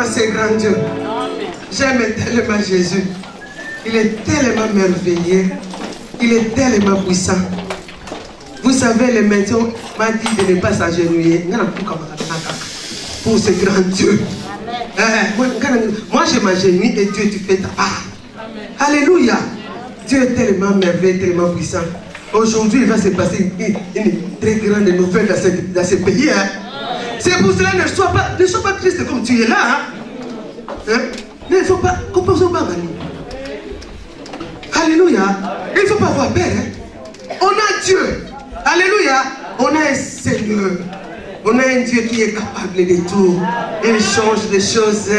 ce grand Dieu. J'aime tellement Jésus. Il est tellement merveilleux. Il est tellement puissant. Vous savez, le médecin m'a dit de ne pas s'agenouiller pour ce grand Dieu. Moi, je m'agenouille et Dieu, tu fais ta part. Alléluia. Dieu est tellement merveilleux, tellement puissant. Aujourd'hui, il va se passer une très grande nouvelle dans ce pays. Hein? C'est pour cela, ne sois pas triste comme tu es là. Hein? Mais il ne faut pas composer au bas. Alléluia. Il ne faut pas avoir peur. Hein? On a Dieu. Alléluia. On a un Seigneur. On a un Dieu qui est capable de tout. Il change les choses.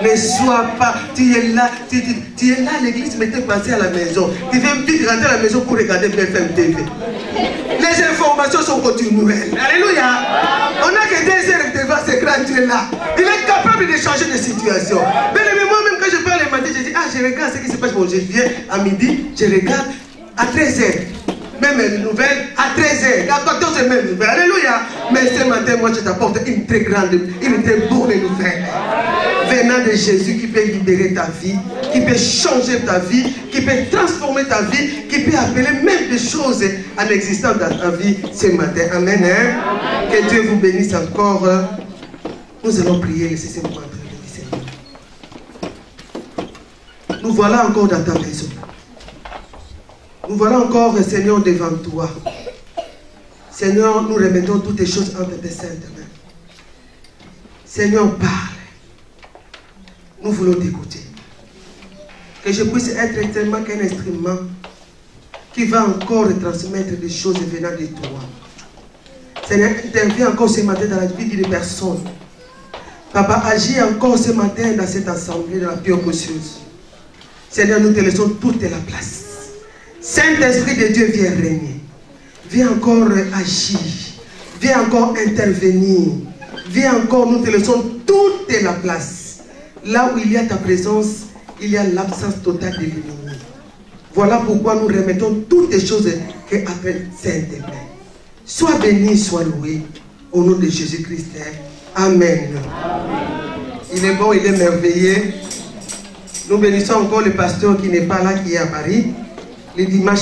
Ne sois pas. Tu es là l'église m'était passée à la maison. Tu viens vite rentrer à la maison pour regarder BFM TV. Les informations sont continuelles. Alléluia. On n'a que 2 heures devant ce grand Dieu là. Il est capable de changer de situation. Mais moi-même quand je parle le matin, je dis, je regarde ce qui se passe. Bon, je viens à midi, je regarde à 13 h. Même une nouvelle à 13 h, à 14 h, même nouvelle. Alléluia. Mais ce matin, moi, je t'apporte une très grande, une très bonne nouvelle. Venant de Jésus qui peut libérer ta vie, qui peut changer ta vie, qui peut transformer ta vie, qui peut appeler même des choses en existant dans ta vie ce matin. Amen. Hein? Que Dieu vous bénisse encore. Nous allons prier, laissez moi entrer. Nous voilà encore dans ta maison. Nous voilà encore, Seigneur, devant toi. Seigneur, nous remettons toutes les choses entre tes saintes mains. Seigneur, parle. Nous voulons t'écouter. Que je puisse être tellement qu'un instrument qui va encore transmettre des choses venant de toi. Seigneur, interviens encore ce matin dans la vie d'une personne. Papa, agis encore ce matin dans cette assemblée, dans la pure conscience. Seigneur, nous te laissons toute la place. Saint-Esprit de Dieu, viens régner. Viens encore agir. Viens encore intervenir. Viens encore, nous te laissons toute la place. Là où il y a ta présence, il y a l'absence totale de l'ennemi. Voilà pourquoi nous remettons toutes les choses que appelle Saint-Esprit. Sois béni, sois loué. Au nom de Jésus-Christ. Amen. Il est bon, il est merveilleux. Nous bénissons encore le pasteur qui n'est pas là, qui est à Paris. Le dimanche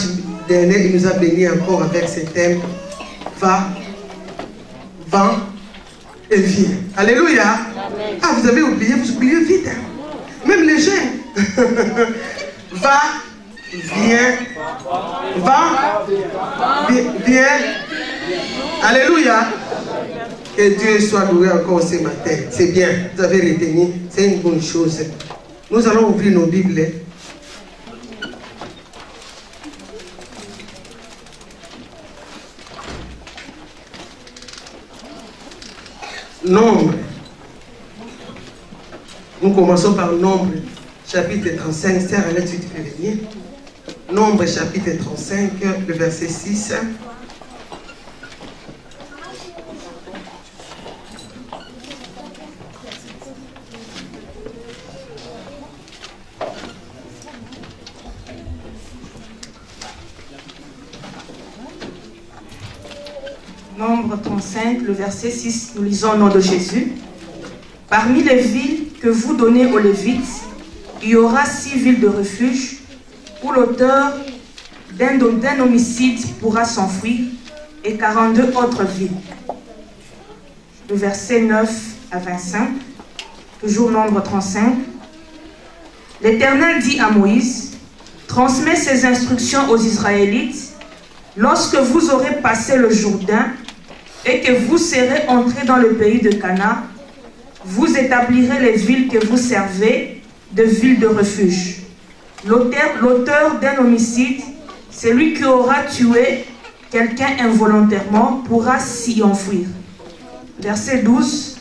dernier, il nous a bénis encore avec ce thème. Va, et viens. Alléluia. Amen. Ah, vous avez oublié, vous oubliez vite. Hein? Même les jeunes. Va, viens. Viens. Alléluia. Que Dieu soit loué encore ce matin. C'est bien. Vous avez retenu. C'est une bonne chose. Nous allons ouvrir nos Bibles. Nombre. Nous commençons par Nombre, chapitre 35. Sœur Annette, tu peux venir. Nombre, chapitre 35, le verset 6. Nombre 35, le verset 6, nous lisons au nom de Jésus. Parmi les villes que vous donnez aux Lévites, il y aura 6 villes de refuge où l'auteur d'un homicide pourra s'enfuir et 42 autres villes. Le verset 9 à 25, toujours Nombre 35. L'Éternel dit à Moïse, transmets ces instructions aux Israélites. Lorsque vous aurez passé le Jourdain et que vous serez entrés dans le pays de Canaan, vous établirez les villes que vous servez de villes de refuge. L'auteur d'un homicide, celui qui aura tué quelqu'un involontairement, pourra s'y enfuir. Verset 12.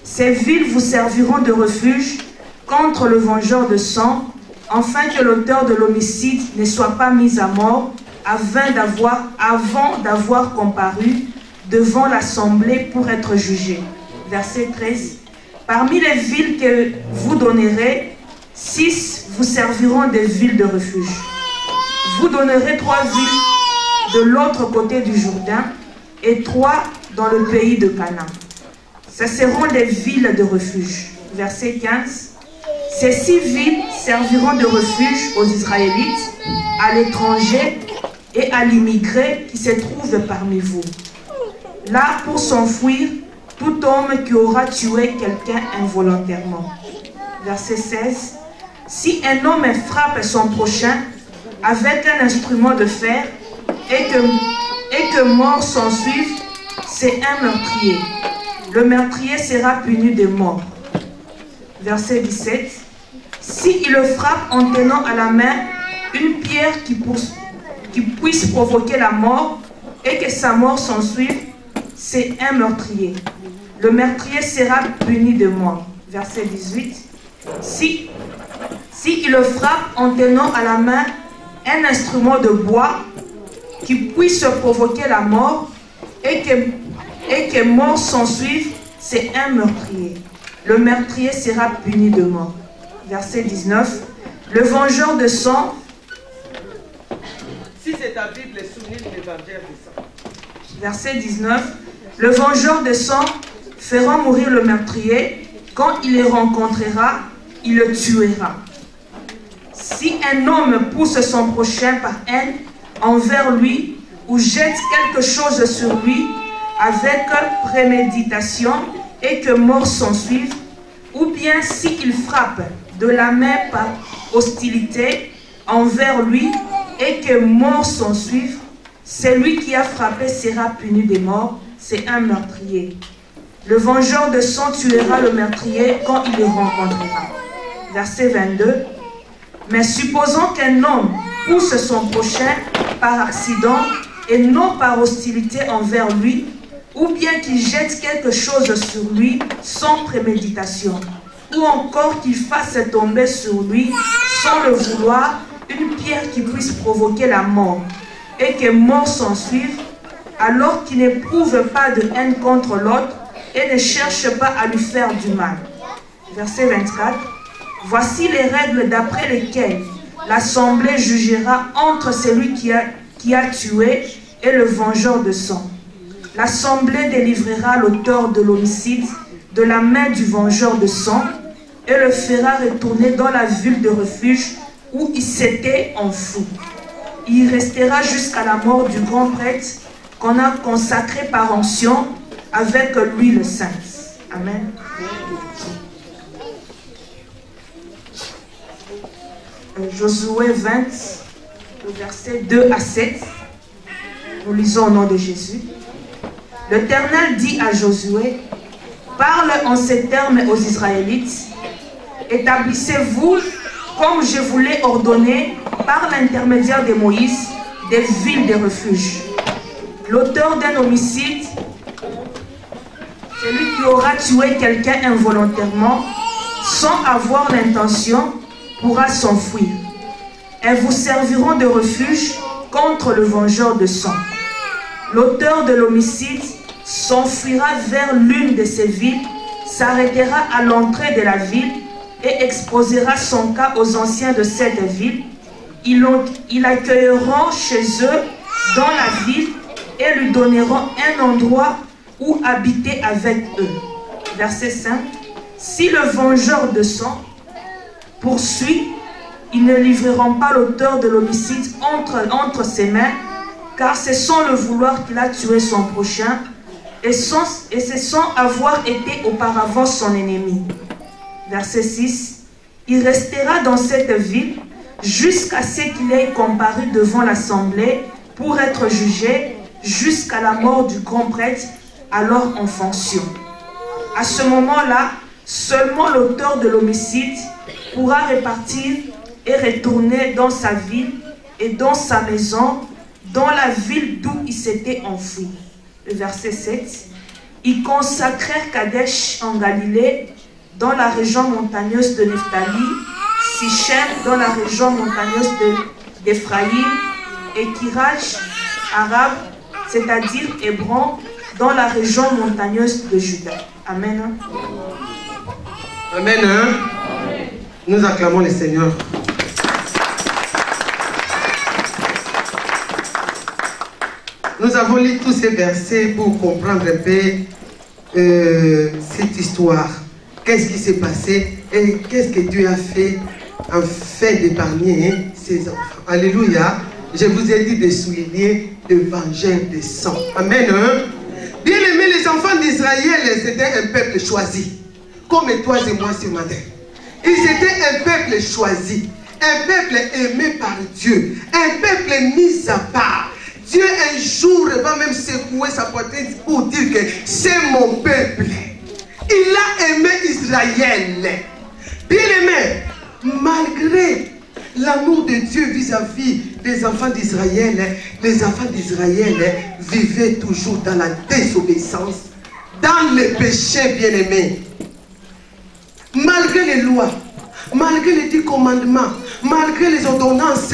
Ces villes vous serviront de refuge contre le vengeur de sang, afin que l'auteur de l'homicide ne soit pas mis à mort avant d'avoir comparu devant l'assemblée pour être jugé. Verset 13. Parmi les villes que vous donnerez, 6 vous serviront des villes de refuge. Vous donnerez 3 villes de l'autre côté du Jourdain et 3 dans le pays de Canaan. Ce seront des villes de refuge. verset 15. Ces 6 villes serviront de refuge aux Israélites, à l'étranger et à l'immigré qui se trouve parmi vous. Là pour s'enfuir tout homme qui aura tué quelqu'un involontairement. Verset 16. Si un homme frappe son prochain avec un instrument de fer et que mort s'ensuive, c'est un meurtrier. Le meurtrier sera puni de mort. Verset 17. Si il le frappe en tenant à la main une pierre qui puisse provoquer la mort et que sa mort s'ensuive, c'est un meurtrier. Le meurtrier sera puni de mort. Verset 18. Si il le frappe en tenant à la main un instrument de bois qui puisse provoquer la mort et que mort s'ensuive, c'est un meurtrier. Le meurtrier sera puni de mort. Verset 19. Le vengeur de sang. Si c'est ta Bible, souligne les vengeurs de sang. Verset 19. Le vengeur de sang fera mourir le meurtrier. Quand il le rencontrera, il le tuera. Si un homme pousse son prochain par haine envers lui ou jette quelque chose sur lui avec préméditation et que mort s'ensuive, ou bien s'il frappe de la main par hostilité envers lui et que mort s'ensuive, celui qui a frappé sera puni de mort, c'est un meurtrier. Le vengeur de sang tuera le meurtrier quand il le rencontrera. Verset 22. Mais supposons qu'un homme pousse son prochain par accident et non par hostilité envers lui, ou bien qu'il jette quelque chose sur lui sans préméditation, ou encore qu'il fasse tomber sur lui, sans le vouloir, une pierre qui puisse provoquer la mort, et que mort s'ensuive, alors qu'il n'éprouve pas de haine contre l'autre et ne cherche pas à lui faire du mal. Verset 24. Voici les règles d'après lesquelles l'assemblée jugera entre celui qui a tué et le vengeur de sang. L'assemblée délivrera l'auteur de l'homicide de la main du vengeur de sang et le fera retourner dans la ville de refuge où il s'était enfoui. Il restera jusqu'à la mort du grand prêtre qu'on a consacré par onction avec l'huile sainte. Amen. Josué 20, le verset 2 à 7. Nous lisons au nom de Jésus. L'Éternel dit à Josué, parle en ces termes aux Israélites, établissez-vous, comme je vous l'ai ordonné, par l'intermédiaire de Moïse, des villes de refuge. L'auteur d'un homicide, celui qui aura tué quelqu'un involontairement, sans avoir l'intention, pourra s'enfuir. Elles vous serviront de refuge contre le vengeur de sang. L'auteur de l'homicide s'enfuira vers l'une de ces villes, s'arrêtera à l'entrée de la ville et exposera son cas aux anciens de cette ville. Ils l'accueilleront chez eux dans la ville et lui donneront un endroit où habiter avec eux. Verset 5. Si le vengeur de sang poursuit, ils ne livreront pas l'auteur de l'homicide entre ses mains, car c'est sans le vouloir qu'il a tué son prochain, et c'est sans avoir été auparavant son ennemi. Verset 6. Il restera dans cette ville jusqu'à ce qu'il ait comparu devant l'assemblée pour être jugé jusqu'à la mort du grand prêtre, alors en fonction. À ce moment-là, seulement l'auteur de l'homicide pourra repartir et retourner dans sa ville et dans sa maison, dans la ville d'où il s'était enfoui. Le verset 7. Ils consacrèrent Kadesh en Galilée, dans la région montagneuse de Nephtali, Sichem dans la région montagneuse d'Éphraïm, et Kiraj, Arabe, c'est-à-dire Hébron, dans la région montagneuse de Juda. Amen. Amen. Nous acclamons le Seigneur. Nous avons lu tous ces versets pour comprendre un peu cette histoire. qu'est-ce qui s'est passé et qu'est-ce que Dieu a fait afin d'épargner ses enfants. Alléluia. Je vous ai dit de souligner l'évangile des sang. Amen. Hein? Bien aimé, les enfants d'Israël, c'était un peuple choisi. Comme toi et moi ce matin. Ils étaient un peuple choisi. Un peuple aimé par Dieu. Un peuple mis à part. Dieu un jour va même secouer sa poitrine pour dire que c'est mon peuple. Il a aimé Israël. Bien aimé, malgré l'amour de Dieu vis-à-vis des enfants d'Israël, les enfants d'Israël vivaient toujours dans la désobéissance, dans le péché, bien aimé. Malgré les lois, malgré les 10 commandements, malgré les ordonnances,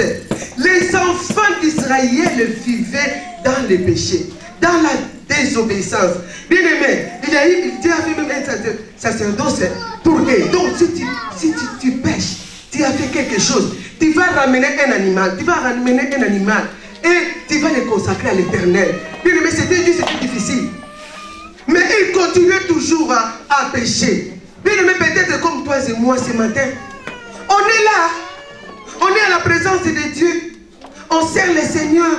les enfants d'Israël vivaient dans le péché, dans la désobéissance. Bien aimé, Dieu a fait même un sacerdoce pour eux. Donc si tu pêches, tu as fait quelque chose, tu vas ramener un animal, et tu vas le consacrer à l'Éternel. Bien aimé, c'était difficile. Mais ils continuaient toujours à pécher. Bien aimé, peut-être comme toi et moi ce matin, on est là, on est à la présence de Dieu, on sert le Seigneur,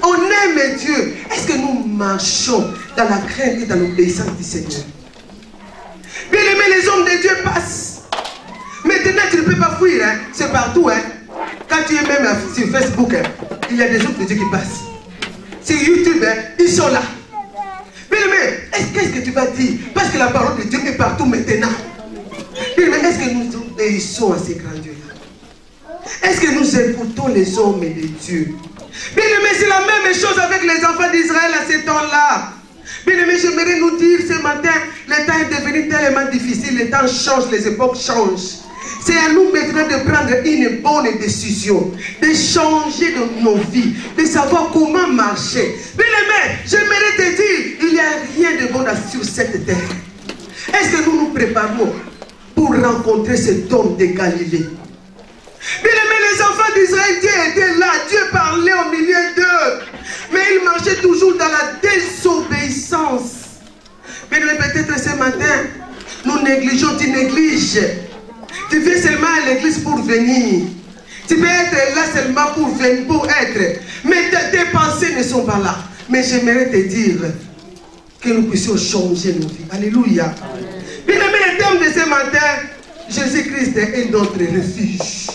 on aime Dieu. Est-ce que nous marchons dans la crainte et dans l'obéissance du Seigneur? Bien aimé, les hommes de Dieu passent. Maintenant, tu ne peux pas fuir, hein? C'est partout. Hein? Quand tu es même sur Facebook, hein? Il y a des hommes de Dieu qui passent. Sur YouTube, hein? Ils sont là. Bien aimé, qu'est-ce que tu vas dire? Parce que la parole de Dieu est partout maintenant. Bien aimé, est-ce que nous obéissons à ces grands dieux-là? Est-ce que nous écoutons les hommes de Dieu? Bien aimé, c'est la même chose avec les enfants d'Israël à ce temps-là. Bien aimé, j'aimerais nous dire ce matin, le temps est devenu tellement difficile, les temps changent, les époques changent. C'est à nous maintenant de prendre une bonne décision, de changer de nos vies, de savoir comment marcher. Bien aimé, j'aimerais te dire, il n'y a rien de bon sur cette terre. Est-ce que nous nous préparons pour rencontrer cet homme de Galilée? Bien aimé, les enfants d'Israël, Dieu était là, Dieu parlait au milieu d'eux, mais ils marchaient toujours dans la désobéissance. Bien aimé, peut-être ce matin, nous négligeons, tu négliges. Tu viens seulement à l'église pour venir. Tu peux être là seulement pour venir, pour être. Mais tes pensées ne sont pas là. Mais j'aimerais te dire que nous puissions changer nos vies. Alléluia. Bien aimé, le thème de ce matin, Jésus-Christ est notre refuge.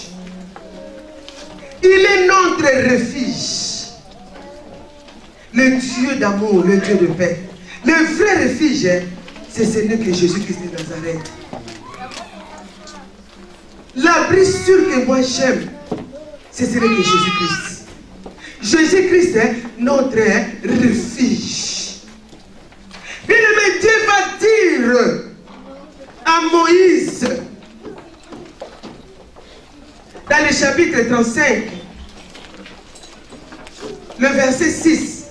Il est notre refuge. Le Dieu d'amour, le Dieu de paix. Le vrai refuge, c'est celui que Jésus-Christ de Nazareth. L'abri sûr que moi j'aime, c'est celui de Jésus-Christ. Jésus-Christ est notre refuge. Bien aimé, Dieu va dire à Moïse, dans le chapitre 35, le verset 6,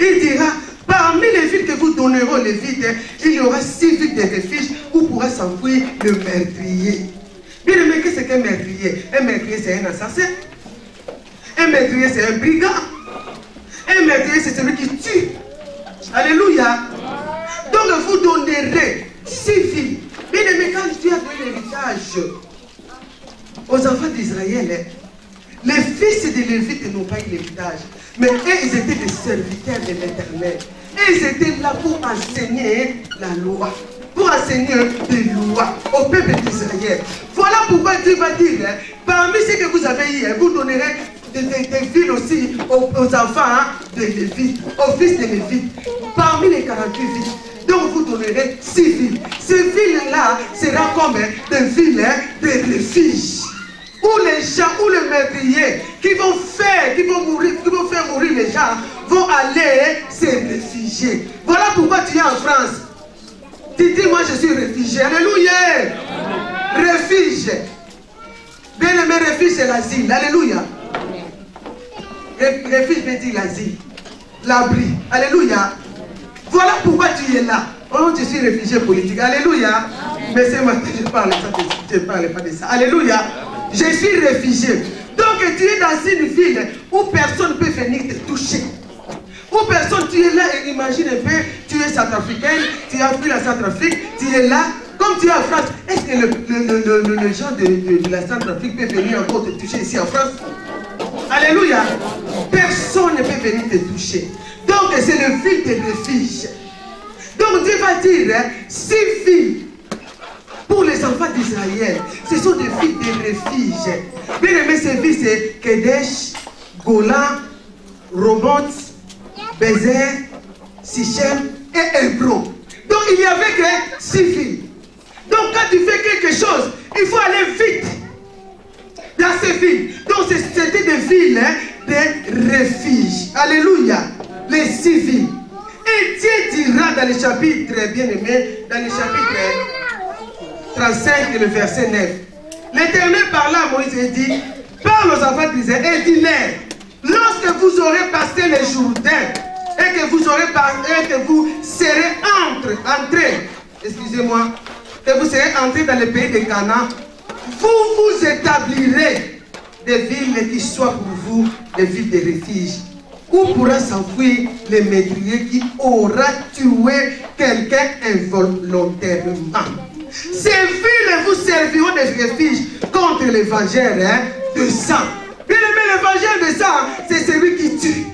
il dira, parmi les villes que vous donnerez aux Lévites, il y aura 6 villes de refuge où pourra s'enfuir le meurtrier. Bien aimé, qu'est-ce qu'un meurtrier? Un meurtrier, c'est un assassin. Un meurtrier, c'est un brigand. Un meurtrier, c'est celui qui tue. Alléluia. Donc, vous donnerez 6 villes. Bien aimé, quand Dieu a donné l'héritage aux enfants d'Israël, les fils de Lévite n'ont pas eu l'héritage. Mais eux, ils étaient des serviteurs de l'Éternel. Et ils étaient là pour enseigner la loi. Pour enseigner des lois au peuple d'Israël. Voilà pourquoi Dieu va dire, parmi ce que vous avez eu, vous donnerez des villes aussi aux enfants de Lévite, aux fils de Lévite, parmi les 48 villes. Donc vous donnerez 6 villes. Ces villes-là seront comme des villes de refuge. Où les gens, où les meurtriers qui vont faire mourir les gens, vont aller se réfugier. Voilà pourquoi tu es en France. Tu dis, moi je suis réfugié. Alléluia. Refuge. Bien aimé, refuge c'est l'asile. Alléluia. Refuge veut dire l'asile. L'abri. Alléluia. Voilà pourquoi tu es là. Oh, je suis réfugié politique. Alléluia. Mais ce matin, je ne parle pas de ça. Alléluia. Je suis réfugié. Donc tu es dans une ville où personne ne peut venir te toucher. Où personne, tu es là et imagine un peu, tu es centrafricaine, tu as pris la Centrafrique, tu es là, comme Comme tu es en France, est-ce que le gens de la Centrafrique peut venir encore te toucher ici en France? Alléluia. Personne ne peut venir te toucher. Donc c'est le fil de refuge. Donc Dieu va dire, 6 filles pour les enfants d'Israël. Ce sont des filles de refuge. Bien aimé, ces filles, c'est Kedesh, Golan, Romoth, Bézer, Sichem et Hébron. Donc il n'y avait que 6 filles. Donc quand tu fais quelque chose, il faut aller vite dans ces villes. Donc c'était des villes de refuge. Alléluia. Les 6 villes. Et Dieu dira dans le chapitre, bien aimé, dans le chapitre 35 et le verset 9. L'Éternel parla à Moïse et dit, parle aux enfants d'Israël et dis-leur, lorsque vous aurez passé les Jourdains et que vous serez entrés, excusez-moi, que vous serez entrés dans le pays de Canaan, vous vous établirez des villes qui soient pour vous des villes de refuge, où pourra s'enfuir le médrier qui aura tué quelqu'un involontairement. Ces villes vous serviront de refuge contre l'évangile de sang. Bien aimé, l'évangile de sang, c'est celui qui tue.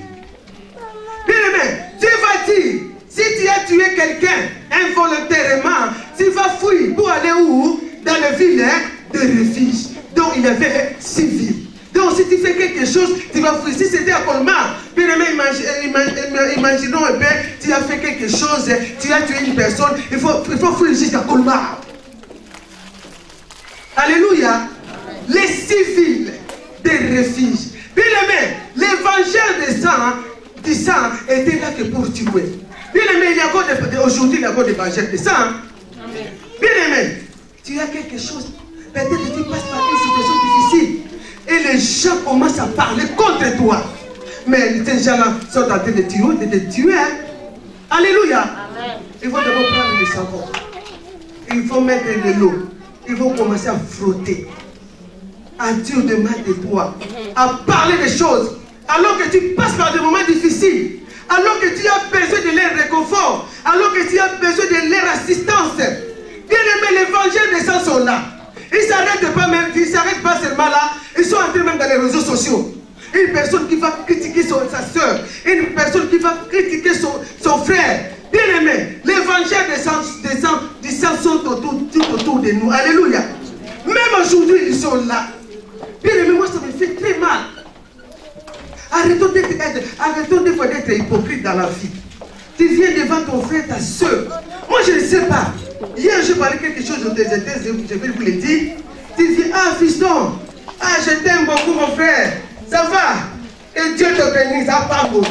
Bien aimé, Dieu va dire, si tu as tué quelqu'un involontairement, tu vas fuir pour aller où? Dans les villes de refuge. Donc il y avait 6 villes. Donc si tu fais quelque chose, tu vas fuir. Si c'était à Colmar, bien aimé, imaginons un peu, tu as fait quelque chose, tu as tué une personne, il faut fuir jusqu'à Colmar. Alléluia. Les 6 villes de refuge. Bien aimé, l'évangile du sang était là que pour tuer. Bien aimé, il y a encore aujourd'hui, il y a encore des évangile de sang. Bien aimé, tu as quelque chose, peut-être que tu passes par une situation difficile et les gens commencent à parler contre toi. Mais ces gens-là sont en train de te tuer. Alléluia. Amen. Ils vont d'abord prendre le savon. Ils vont mettre de l'eau. Ils vont commencer à frotter. À dire de mal de toi. À parler des choses. Alors que tu passes par des moments difficiles. Alors que tu as besoin de leur réconfort. Alors que tu as besoin de leur assistance. Bien aimé, l'évangile des saints sont là. Ils ne s'arrêtent pas même, ils ne s'arrêtent pas seulement là. Ils sont entrés même dans les réseaux sociaux. Une personne qui va critiquer sa soeur. Une personne qui va critiquer son frère. Bien aimé, l'évangile des saints sont tout autour de nous. Alléluia. Même aujourd'hui, ils sont là. Bien aimé, moi ça me fait très mal. Arrêtons des fois d'être hypocrite dans la vie. Tu viens devant ton frère, ta soeur. Moi je ne sais pas. Hier je parlais quelque chose de tes je vais vous le dire. Tu dis, ah fiston, ah je t'aime beaucoup mon frère. Ça va. Et Dieu te bénisse, ça part bon.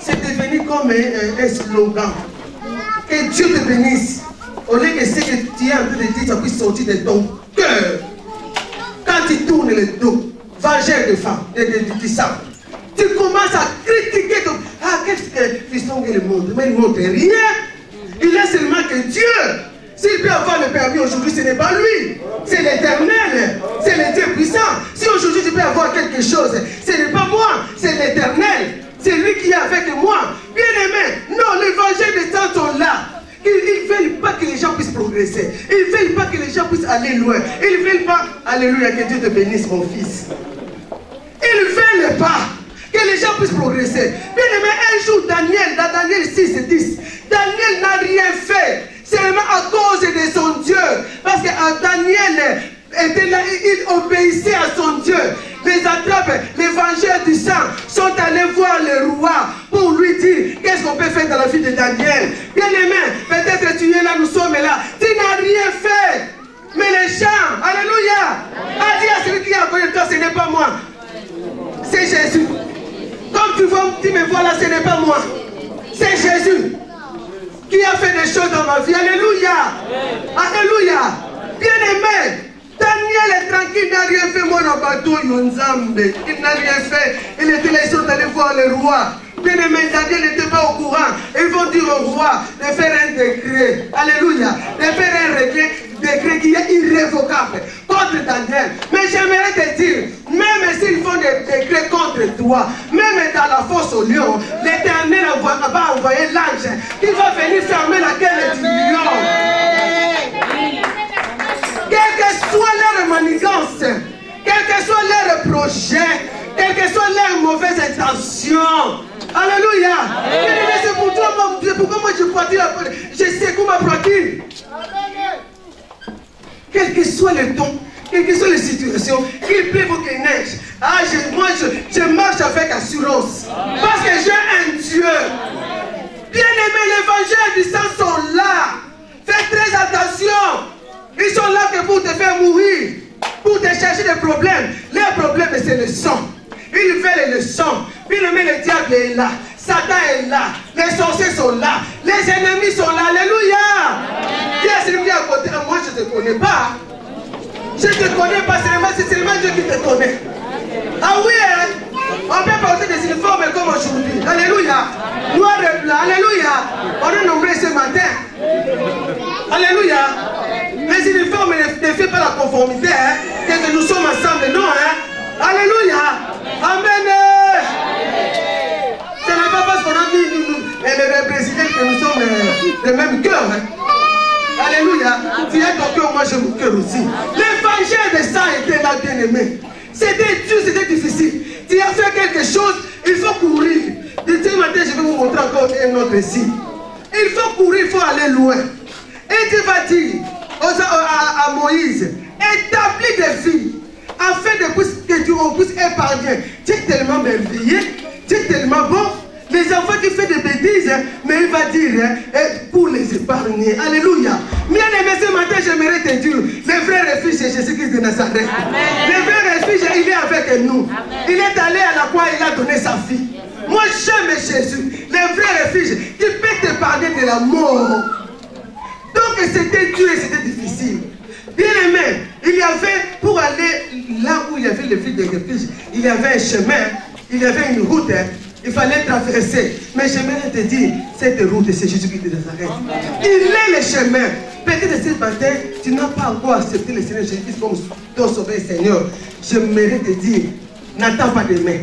C'est devenu comme un slogan. Que Dieu te bénisse. Au lieu que ce que tu es en train de dire, ça puisse sortir de ton cœur. Quand tu tournes le dos, vengeur de femme, de sang, tu commences à critiquer ton... Ah, qu'est-ce que fiston il montre? Mais il ne montre rien. Il est seulement que Dieu. S'il peut avoir le permis aujourd'hui, ce n'est pas lui. C'est l'Éternel. C'est le Dieu puissant. Si aujourd'hui tu peux avoir quelque chose, ce n'est pas moi. C'est l'Éternel. C'est lui qui est avec moi. Bien aimé. Non, l'évangile des saints sont là. Ils ne veulent pas que les gens puissent progresser. Ils ne veulent pas que les gens puissent aller loin. Ils ne veulent pas. Alléluia, que Dieu te bénisse, mon fils. Ils ne veulent pas que les gens puissent progresser. Bien aimé, un jour, Daniel, dans Daniel 6 et 10, Daniel n'a rien fait. Seulement à cause de son Dieu. Parce que Daniel était là, il obéissait à son Dieu. Les attrapes, l'évangile du sang, sont allés voir le roi pour lui dire qu'est-ce qu'on peut faire dans la vie de Daniel. Bien aimé, peut-être tu es là, nous sommes là. Tu n'as rien fait. Mais les gens, alléluia, a dit à celui qui a connu toi, ce n'est pas moi. C'est Jésus. Comme tu me vois là, ce n'est pas moi. C'est Jésus qui a fait des choses dans ma vie. Alléluia. Alléluia. Bien aimé, Daniel est tranquille, il n'a rien fait. Moi, il n'a rien fait. Il était là, ils sont allés voir le roi. Bien aimé, Daniel n'était pas au courant. Ils vont dire au roi de faire un décret. Alléluia. De faire un décret qui est irrévocable contre Daniel. Mais j'aimerais te dire, même s'ils font des décrets contre toi, même dans la fosse au lion, l'Éternel va envoyer l'ange qui va venir fermer la gueule du lion. provision. Alléluia. C'est pour toi, pourquoi moi je prends je sais comment prendre. Quel que soit le temps, quelles que soient les situations, qu'il pleuve ou qu'il neige, moi je marche avec assurance. Parce que j'ai un Dieu. Bien-aimé, l'évangile du sang sont là. Fais très attention. Ils sont là que pour te faire mourir, pour te chercher des problèmes. Les problèmes, c'est le sang. Ils veulent le sang. Bien-aimé, le diable est là. Satan est là. Les sorciers sont là. Les ennemis sont là. Alléluia. Qui est celui qui est à côté? Moi, je ne te connais pas. Je ne te connais pas. C'est seulement Dieu qui te connaît. Ah oui, hein? On peut porter des uniformes comme aujourd'hui. Alléluia. Noir et blanc. Alléluia. On est nombreux ce matin. Alléluia. Les uniformes ne font pas la conformité. Hein? Que nous sommes ensemble. Non. Hein? Alléluia. Amen. Ce n'est pas parce qu'on a mis les présidents que nous sommes le même cœur. Hein? Alléluia. Tu as ton cœur, moi j'ai mon cœur aussi. L'évangile de ça était là, bien aimé. C'était dur, c'était difficile. Tu as fait quelque chose, il faut courir. Ce matin, je vais vous montrer encore un autre signe. Il faut courir, il faut aller loin. Et tu vas dire à Moïse, établis des vies, afin que tu puisses épargner. Tu es tellement merveilleux, tu es tellement bon. Les enfants qui font des bêtises, mais il va dire, pour les épargner. Alléluia. Bien aimé, ce matin, j'aimerais te dire, le vrai refuge, c'est Jésus-Christ de Nazareth. Amen. Le vrai refuge, il est avec nous. Amen. Il est allé à la croix, il a donné sa vie. Moi, j'aime Jésus. Le vrai refuge, qui peut t'épargner de la mort. Donc, c'était dur et c'était difficile. Bien aimé, il y avait, pour aller là où il y avait le fil de refuge, il y avait un chemin, il y avait une route. Il fallait traverser. Mais j'aimerais te dire, cette route, c'est Jésus-Christ de Nazareth. Il est le chemin. Peut-être ce matin, tu n'as pas encore accepté le Seigneur Jésus-Christ comme ton sauveur Seigneur. J'aimerais te dire, n'attends pas demain.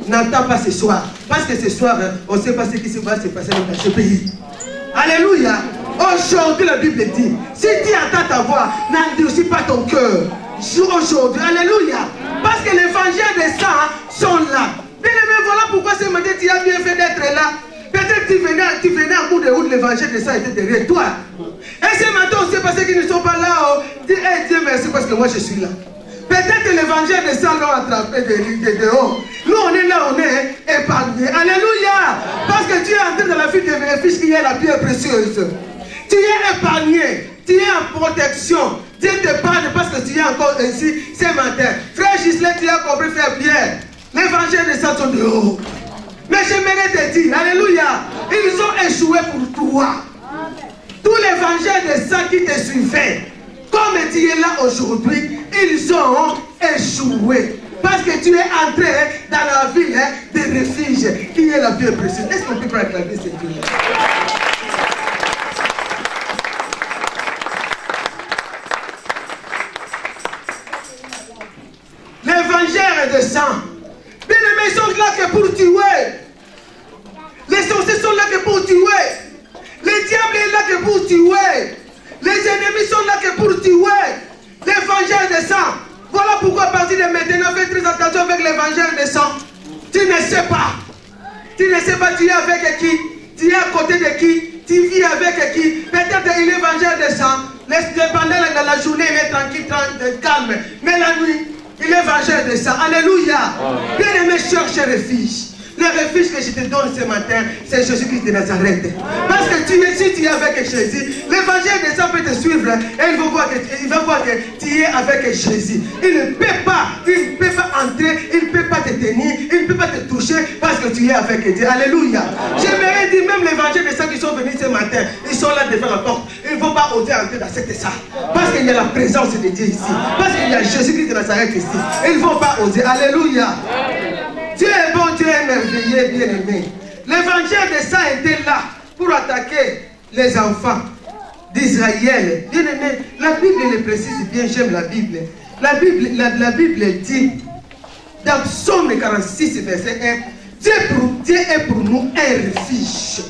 N'attends pas ce soir. Parce que ce soir, on ne sait pas ce qui va se passer dans ce pays. Alléluia. Aujourd'hui, la Bible dit, si tu attends ta voix, n'endurcis pas ton cœur. Aujourd'hui, alléluia. Parce que l'évangile des saints sont là. Bien aimé, voilà pourquoi ce matin tu as bien fait d'être là. Peut-être que tu venais en cours de route, l'évangile de ça était derrière toi. Et ce matin, on sait pas ceux qui ne sont pas là. Dis, hey, Dieu merci parce que moi je suis là. Peut-être que l'évangile de ça l'ont attrapé de dehors. Nous on est là, on est épargnés. Alléluia. Parce que tu es entré dans la vie de bénéfice qui est la pierre précieuse. Tu es épargné. Tu es en protection. Dieu t'épargne parce que tu es encore ici ce matin. Frère Gislain, tu as compris, frère Pierre. L'évangile de ça sont dehors. Mais j'aimerais te dire, alléluia, ils ont échoué pour toi. Tout l'évangile de ça qui te suivait, comme tu es là aujourd'hui, ils ont échoué. Parce que tu es entré dans la vie de refuge qui est la vie précieuse. Est-ce qu'on peut acclamer cette vie? L'évangile de sang. Bien aimés, ils sont là que pour tuer. Les sorciers sont là que pour tuer. Le diable est là que pour tuer. Les ennemis sont là que pour tuer. L'évangile de sang. Voilà pourquoi à partir de maintenant, fais très attention avec l'évangile de sang. Tu ne sais pas. Tu ne sais pas tu es avec qui. Tu es à côté de qui. Tu vis avec qui. Peut-être il est l'évangile de sang. Pendant la journée, il est tranquille, calme. Mais la nuit, il est l'évangile de sang. Alléluia. Bien aimé, cherche refuge. Le refuge que je te donne ce matin, c'est Jésus-Christ de Nazareth. Parce que si tu es avec Jésus, l'évangile de ça peut te suivre et il va voir que tu es avec Jésus. Il ne peut pas entrer, il ne peut pas te tenir, il ne peut pas te toucher parce que tu es avec Dieu. Alléluia. J'aimerais dire même l'évangile de ça qui sont venus ce matin, ils sont là devant la porte. Ils ne vont pas oser entrer dans cette salle. Parce qu'il y a la présence de Dieu ici. Parce qu'il y a Jésus-Christ de Nazareth ici. Ils ne vont pas oser. Alléluia. Dieu est bon, Dieu est merveilleux, bien aimé. L'évangile de ça était là pour attaquer les enfants d'Israël. Bien aimé, la Bible le précise bien, j'aime la Bible. La Bible dit, dans Psaume 46, verset 1, Dieu est pour nous un refuge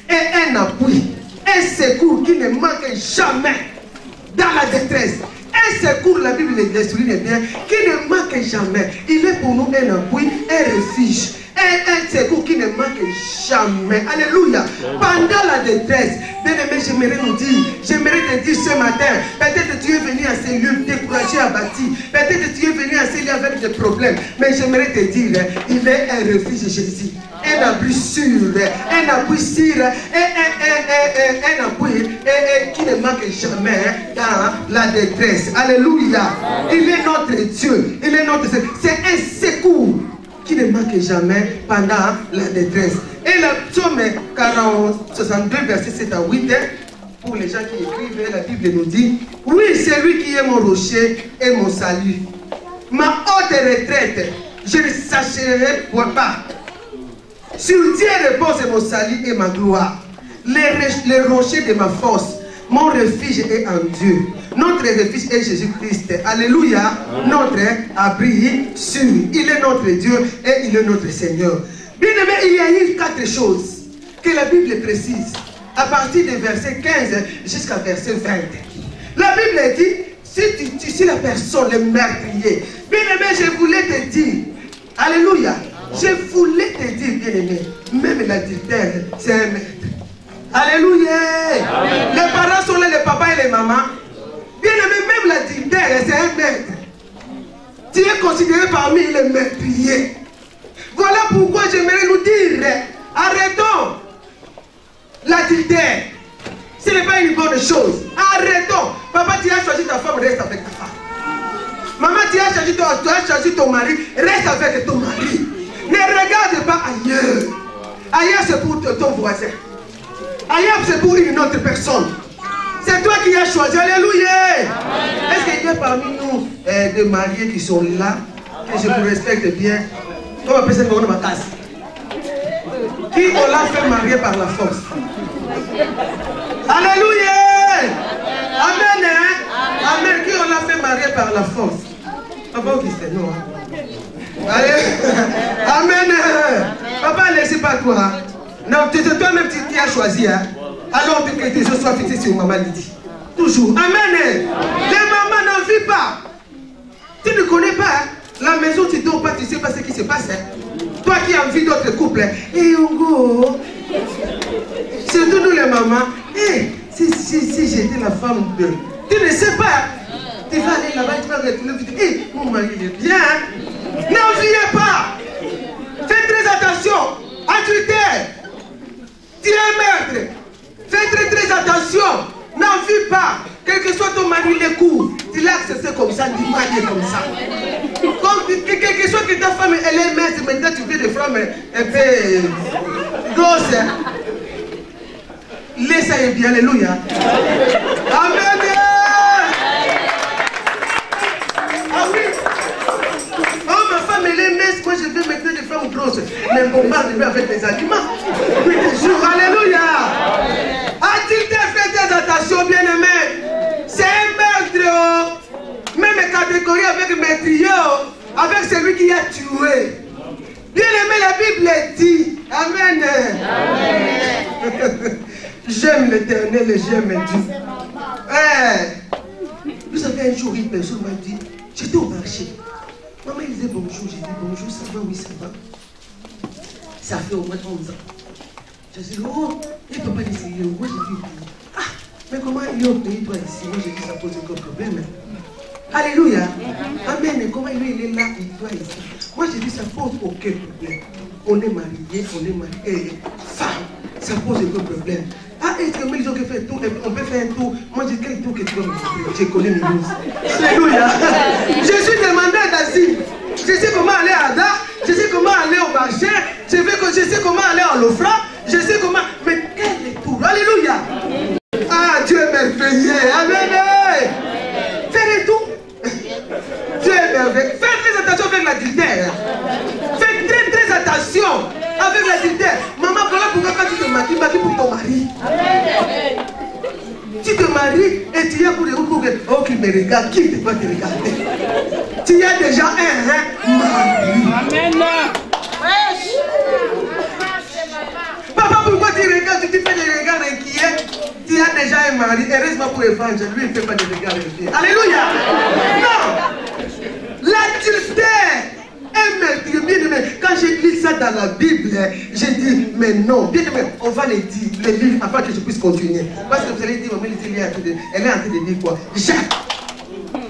et un appui, un secours qui ne manque jamais dans la détresse. Un secours, la Bible le souligne bien, qui ne manque jamais. Il est pour nous un appui, un refuge, un secours qui ne manque jamais. Alléluia. Pendant la détresse, bien-aimé, j'aimerais nous dire, j'aimerais te dire ce matin, peut-être tu es venu à ces lieux découragé, abattu, peut-être tu es venu à ces lieux avec des problèmes, mais j'aimerais te dire, il est un refuge de Jésus, un abri sûr, un appui sûr, un appui qui ne manque jamais dans la détresse. Alléluia. Il est notre Dieu, il est notre Dieu. C'est un secours qui ne manque jamais pendant la détresse. Et le psaume 62, verset 7 à 8, pour les gens qui écrivent, la Bible nous dit, oui, c'est lui qui est mon rocher et mon salut. Ma haute retraite, je ne sacherai pas. Sur Dieu repose mon salut et ma gloire. Les rochers de ma force, mon refuge est en Dieu. Notre refuge est Jésus-Christ. Alléluia. Notre abri sûr. Il est notre Dieu et il est notre Seigneur. Bien aimé, il y a eu 4 choses que la Bible précise. À partir du verset 15 jusqu'à verset 20. La Bible dit, si tu tues la personne, le meurtrier. Bien aimé, je voulais te dire, alléluia, je voulais te dire, bien aimé, même l'adultère, c'est un meurtre. Alléluia. Amen. Les parents sont là, les papas et les mamans. Bien aimé, même l'adultère, c'est un meurtre. Tu es considéré parmi les meurtriers. Voilà pourquoi j'aimerais nous dire, arrêtons l'adultère. Ce n'est pas une bonne chose. Arrêtons. Papa, tu as choisi ta femme, reste avec ta femme. Maman, tu as choisi ton mari, reste avec ton mari. Ne regarde pas ailleurs. Ailleurs, c'est pour ton voisin. Ailleurs, c'est pour une autre personne. C'est toi qui as choisi. Alléluia. Est-ce qu'il y a parmi nous des mariés qui sont là, que je vous respecte bien? On va passer pour ma casse. Qui on l'a fait marier par la force? Alléluia. Amen. Hein? Amen. Qui on l'a fait marier par la force? Papa Augustin, non. Allez. Amen. Papa, laissez pas toi. Non, c'est toi-même qui as choisi. Hein? Alors que tes yeux soient fixés sur maman Lydie. Toujours. Amen. Les mamans n'en vivent pas. Tu ne connais pas. Hein? La maison, tu ne dors pas, tu ne sais pas ce qui se passe. Hein? Toi qui as envie d'autres couples. Et Hugo. Surtout nous les mamans. Hey, si j'étais la femme de... Tu ne sais pas. Tu vas aller là-bas, tu vas retourner. Tu dis, hey, mon mari il est bien. N'enviez pas. Faites très attention. Adultère. Tu es un meurtre. Faites très attention. N'envie pas. Quel que soit ton mari, les coups. Tu l'as accepté comme ça, tu marié comme ça. Quel que soit que ta femme, elle est mince, maintenant tu veux des femmes un peu grosses. Laisse-la bien, alléluia. Amen. Ah oui. Oh, ma femme, elle est mince, moi je veux maintenant des femmes grosses. Mais mon mari veut avec des aliments. Oui, toujours, alléluia. A-t-il fait très attention, bien-aimé? C'est un meurtre. Même catégorie avec meurtrier, avec celui qui a tué. Bien-aimé, la Bible dit. Amen. Amen. J'aime l'Éternel et j'aime Dieu. Vous savez, un jour, une personne m'a dit, j'étais au marché. Maman, il disait bonjour. J'ai dit bonjour, ça va, oui, ça va. Ça fait au moins 11 ans. Je dis, oh, il ne peut pas essayer. Moi, j'ai dit, ah, mais comment il est au pays, toi, ici? Moi, j'ai dit, ça pose aucun problème. Alléluia. Amen. Mais comment il est là, et toi, ici? Moi, j'ai dit, ça pose aucun problème. On est marié, femme. Ça pose aucun problème. Ah, est-ce que ils ont fait un tour? On peut faire un tour. Moi, j'ai dit, quel tour que tu vas me faire? J'ai connu mes news. Alléluia. Je suis demandeur d'asile. Je sais comment aller à Ada. Je sais comment aller au marché. Je sais comment aller en l'offrant. Je sais comment. Mais quel est tour? Alléluia. Ah, Dieu est merveilleux. Amen. Fais le tour. Dieu est merveilleux. Faites très attention avec l'adultère. Faites très attention avec l'adultère. Maman, voilà pourquoi quand tu te maries pour ton mari. Amen. Tu te maries et tu es pour les autres. Oh, qu'il me regarde. Qui ne peut pas te regarder? Tu as déjà un mari. Amen. Papa, pourquoi tu regardes? Tu fais des regards inquiets. Tu as déjà un mari. Heureusement pour l'évangile, lui, il ne fait pas de regards inquiets. Alléluia. Non. L'adultère est meurtrier. Bien aimé. Quand quand j'ai lu ça dans la Bible, j'ai dit, mais non, bien aimé, on va les dire, les lire afin que je puisse continuer. Parce que vous allez dire, maman, elle est en train de dire quoi?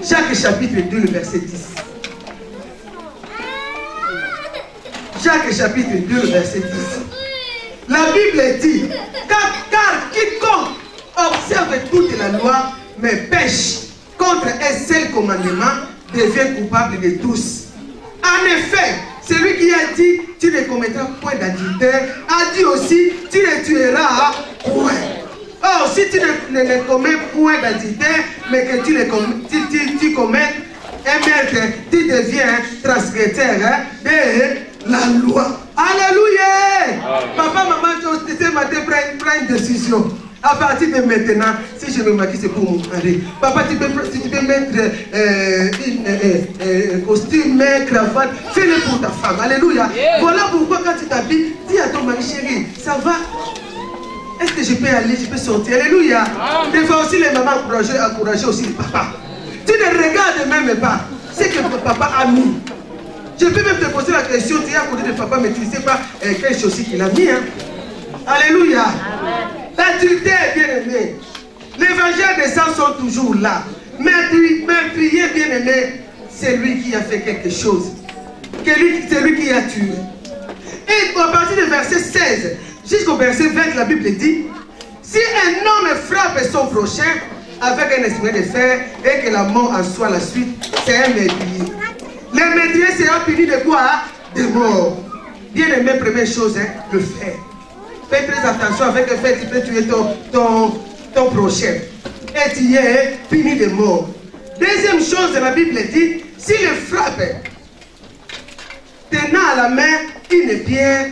Jacques chapitre 2, le verset 10. Jacques chapitre 2, le verset 10. La Bible dit, car quiconque observe toute la loi, mais pêche contre un seul commandement, devient coupable de tous. En effet, celui qui a dit, tu ne commettras point d'adultère, a dit aussi, tu ne tueras point. Or, si tu ne commets point d'adultère, mais que tu commets un meurtre, tu deviens transgresseur de la loi. Alléluia! Papa, maman, ce matin, prends une décision. À partir de maintenant, si je me maquille, c'est pour mon mari. Papa, si tu peux mettre costume, cravate, fais-le pour ta femme. Alléluia. Voilà pourquoi quand tu t'habilles, dis à ton mari, chérie, ça va? Est-ce que je peux aller, je peux sortir? Alléluia. Des fois aussi, les mamans encouragent aussi les papas. Tu ne regardes même pas ce que ton papa a mis. Je peux même te poser la question, tu es à côté de papa, mais tu ne sais pas quelle chose qu'il a mis. Hein? Alléluia. L'adultère, bien aimé. L'évangile des saints sont toujours là. Mais prier, bien aimé, c'est lui qui a fait quelque chose. C'est lui qui a tué. Et à partir du verset 16 jusqu'au verset 20, la Bible dit, si un homme frappe son prochain avec un esprit de fer et que la mort en soit la suite, c'est un médrier. Le médrier sera puni de quoi? De mort. Bien aimé, première chose, le fer. Fais très attention avec le fait que tu peux tuer ton prochain. Et tu es puni de mort. Deuxième chose, la Bible dit, si le frappe, tenant à la main une pierre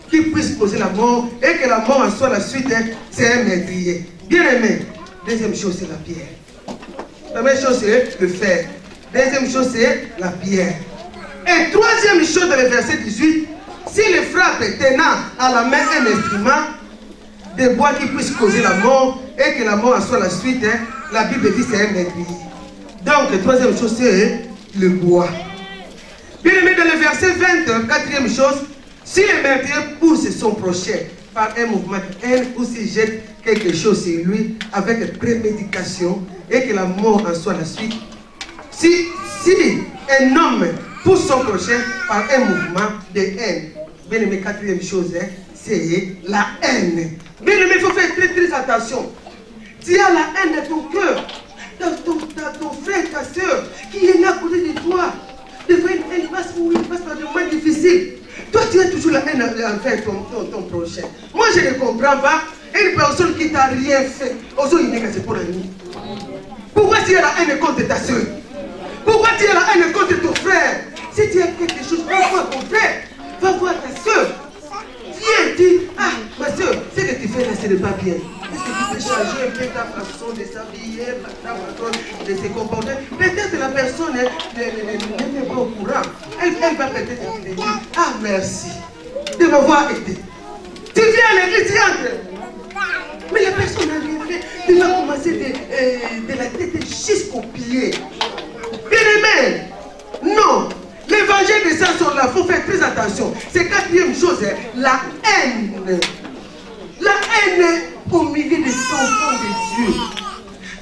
qui puisse causer la mort et que la mort en soit la suite, c'est un médrier. Bien aimé. Deuxième chose, c'est la pierre. Première chose, c'est le fer. Deuxième chose, c'est la pierre. Et troisième chose, dans le verset 18, si le frappe tenant à la main un instrument de bois qui puisse causer la mort et que la mort en soit la suite, la Bible dit c'est un médrier. Donc, la troisième chose, c'est le bois. Bien aimé, dans le verset 20, quatrième chose, si le meurtrier pousse son prochain par un mouvement de haine ou s'il jette quelque chose sur lui avec prémédication et que la mort en soit la suite, si un homme pousse son prochain par un mouvement de haine, bien aimé, quatrième chose, c'est la haine. Bien aimé, il faut faire très très attention. Tu as la haine dans ton cœur, dans ton frère, ta soeur, qui est là à côté de toi. Des fois, elle passe par des moments difficiles. Toi, tu as toujours la haine envers ton prochain. Moi, je ne comprends pas une personne qui t'a rien fait. C'est pour la nuit. Pourquoi tu as la haine contre ta soeur? Pourquoi tu as la haine contre ton frère? Si tu as quelque chose, va voir ton frère. Va voir ta soeur. Viens, dis, ah, ma soeur, ce que tu fais là, ce n'est pas bien. Est-ce que tu peux changer un peu ta façon de s'habiller, ta façon de se comporter? Peut-être la personne n'est pas au courant. Elle va peut-être te dire, ah, merci de m'avoir aidé. Tu viens à l'église, tu entres. Mais la personne n'a rien fait. Tu vas commencer de la tête jusqu'au pied. Bien aimé, non. L'évangile des saints sont là, il faut faire très attention. C'est quatrième chose, la haine. La haine au milieu des enfants de Dieu.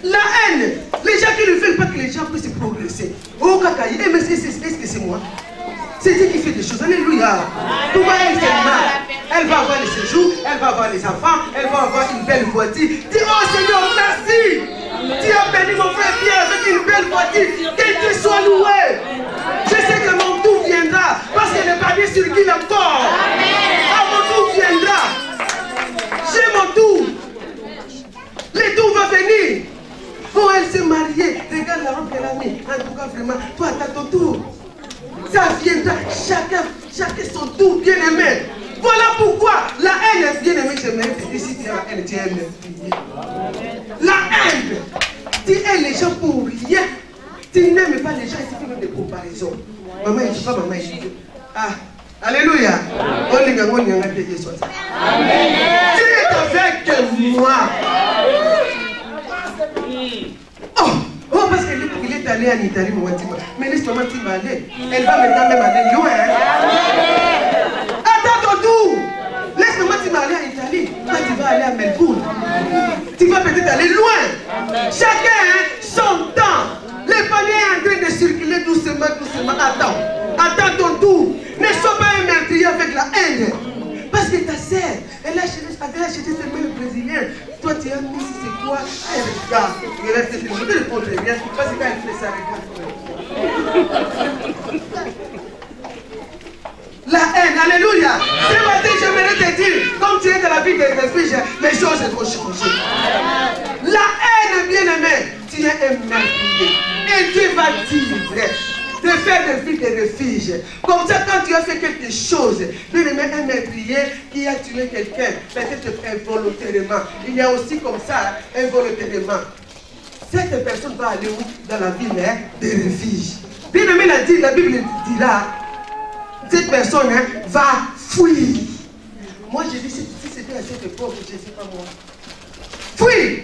La haine, les gens qui ne veulent pas que les gens puissent progresser. Oh Kakaï, mais est-ce que c'est moi? C'est Dieu qui fait des choses, alléluia. Tout va être mal. Elle va avoir les séjours, elle va avoir les enfants, elle va avoir une belle voiture. Dis, oh Seigneur, merci. Tu as béni mon frère Pierre avec une belle voiture. Que Dieu soit loué. Je sais que mon tour viendra parce qu'elle est partie sur qui encore. Ah, mon tour viendra. J'ai mon tour. Le tour va venir. Oh, elle s'est mariée. Regarde la robe qu'elle a mis. En tout cas, vraiment, toi, tu as ton tour. Ça viendra. Chacun son tour, bien aimé. Voilà pourquoi la haine est bien aimée. Je mérite de dire si tu as la haine, tu aimes. La haine. Tu aimes les gens pour rien. Tu n'aimes pas les gens, il suffit même de comparaison. Maman, il ne dit pas maman, il dit. Ah, alléluia. Amen. Tu es avec moi. Oh, parce qu'il est allé en Italie, mais laisse maman, tu vas aller. Elle va maintenant même aller loin. vas aller à Melbourne. Tu vas peut-être aller loin. Chacun son temps. Le panier est en train de circuler doucement, doucement. Attends ton tour. Ne sois pas un meurtrier avec la haine. Parce que ta sœur, elle a acheté ses mails brésiliens. Toi, tu as mis, c'est quoi? Elle regarde. Elle ne te répondre rien. Parce que quand elle fait ça, regarde. La haine, alléluia. Ce matin, j'aimerais te dire, comme tu es dans la vie des refuges, les choses vont changer. La haine, bien-aimé, tu es un meurtrier. Et Dieu va dire de faire des vies de refuge. Comme ça, quand tu as fait quelque chose, bien-aimé, un meurtrier qui a tué quelqu'un, peut-être involontairement. Il y a aussi comme ça, involontairement. Cette personne va aller où? Dans la ville des refuges. Bien-aimé, la Bible dit là, cette personne va fuir. Moi, je dis, si c'était à cette époque, je ne sais pas moi. Fuir.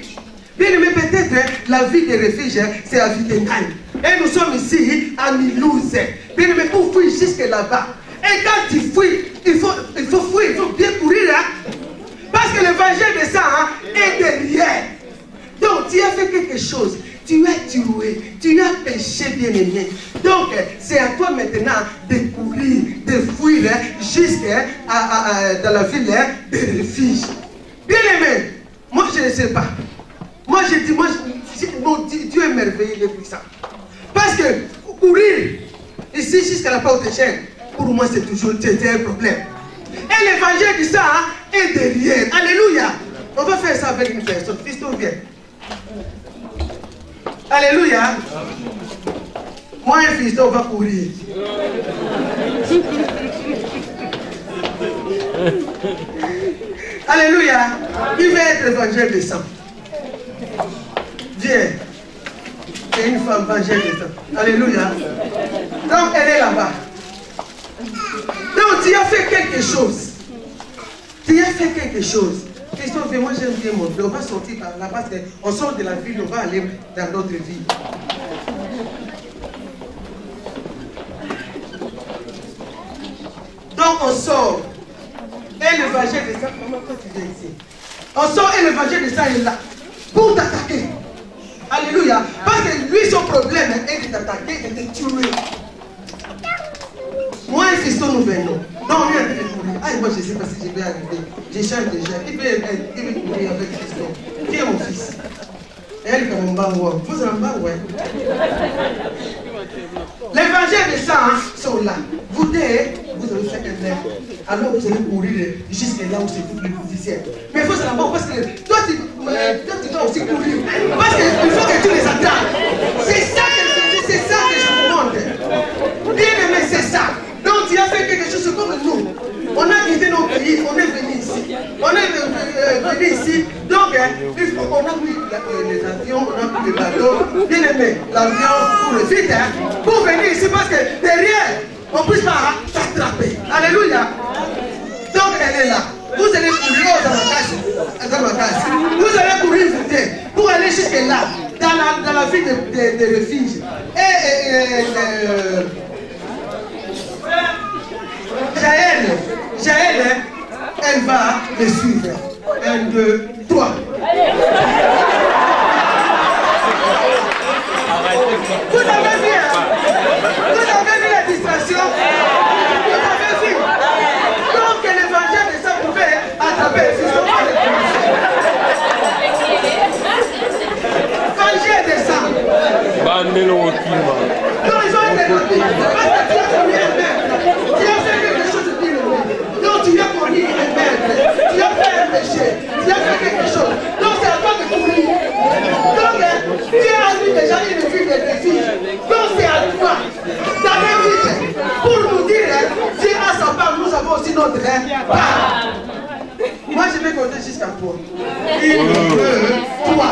Bien aimé, peut-être la vie des refuges, c'est à Wittenheim. Et nous sommes ici à Mulhouse. Bien aimé, pour fuir jusque là-bas. Et quand tu fuis, il faut fuir, il faut bien courir. Parce que l'évangile de ça est derrière. Donc, tu as fait quelque chose. Tu as tué, tu as péché, bien-aimé. Donc, c'est à toi maintenant de courir, de fuir jusqu'à dans la ville de refuge. Bien-aimé, moi je ne sais pas. Moi je dis, Dieu est merveilleux depuis ça. Parce que courir ici jusqu'à la porte des chaînes, pour moi c'est toujours un problème. Et l'évangile de ça est derrière. Alléluia. On va faire ça avec une personne. Christo vient. Alléluia. Moi et Fiston, on va courir. Alléluia. Il va être évangile de sang. Viens. C'est une femme évangile de sang. Alléluia. Donc elle est là-bas. Donc tu as fait quelque chose. Tu as fait quelque chose. Christophe, moi j'aime bien montrer. On va sortir par là parce qu'on sort de la ville, on va aller dans notre vie. Donc on sort. Et l'évangile de ça, comment tu viens ici? On sort et l'évangile de ça est là. Pour t'attaquer. Alléluia. Parce que lui, son problème est de t'attaquer et de te tuer. Moi et Fiston, nous venons. Donc on est en train de courir. Ah, moi je ne sais pas si je vais arriver. J'échange déjà. Il veut courir avec Fiston. Qui est mon fils? Et elle est comme un bango. Vous en bango, ouais. L'évangile des saints sont là. Vous avez fait un air. Alors vous allez courir jusqu'à là où c'est tout le musicien. Mais il faut savoir parce que toi tu dois aussi courir. Parce qu'il faut que tu les attrapes. C'est ça que je vous montre. Bien aimé, c'est ça. Donc tu as fait quelque chose comme nous. On a quitté nos pays, on est venu ici. On est venu ici. Donc, on a pris les avions, on a pris les bateaux. Bien aimé, l'avion pour le vite, pour venir ici parce que derrière, on ne puisse pas t'attraper. Alléluia. Donc, elle est là. Vous allez courir dans ma case. Vous allez courir vite pour aller jusque là, dans la ville de refuge. Jaël, elle va me suivre. 1, 2, 3. Vous avez vu la distraction? Vous avez vu? Donc l'évangile de ça pouvait attraper le fils de l'évangile de ça. Donc ils ont été parce que tu as commis un meurtre. Tu as fait quelque chose de pire. Donc tu as commis un meurtre. Tu as fait un péché. Tu as fait quelque chose. Donc c'est à toi de courir. Donc tu as vu déjà une vie de refuge. Donc c'est à toi d'aller vite pour nous dire si à sa part nous avons aussi notre part. Moi je vais compter jusqu'à 3. 1, 2, 3.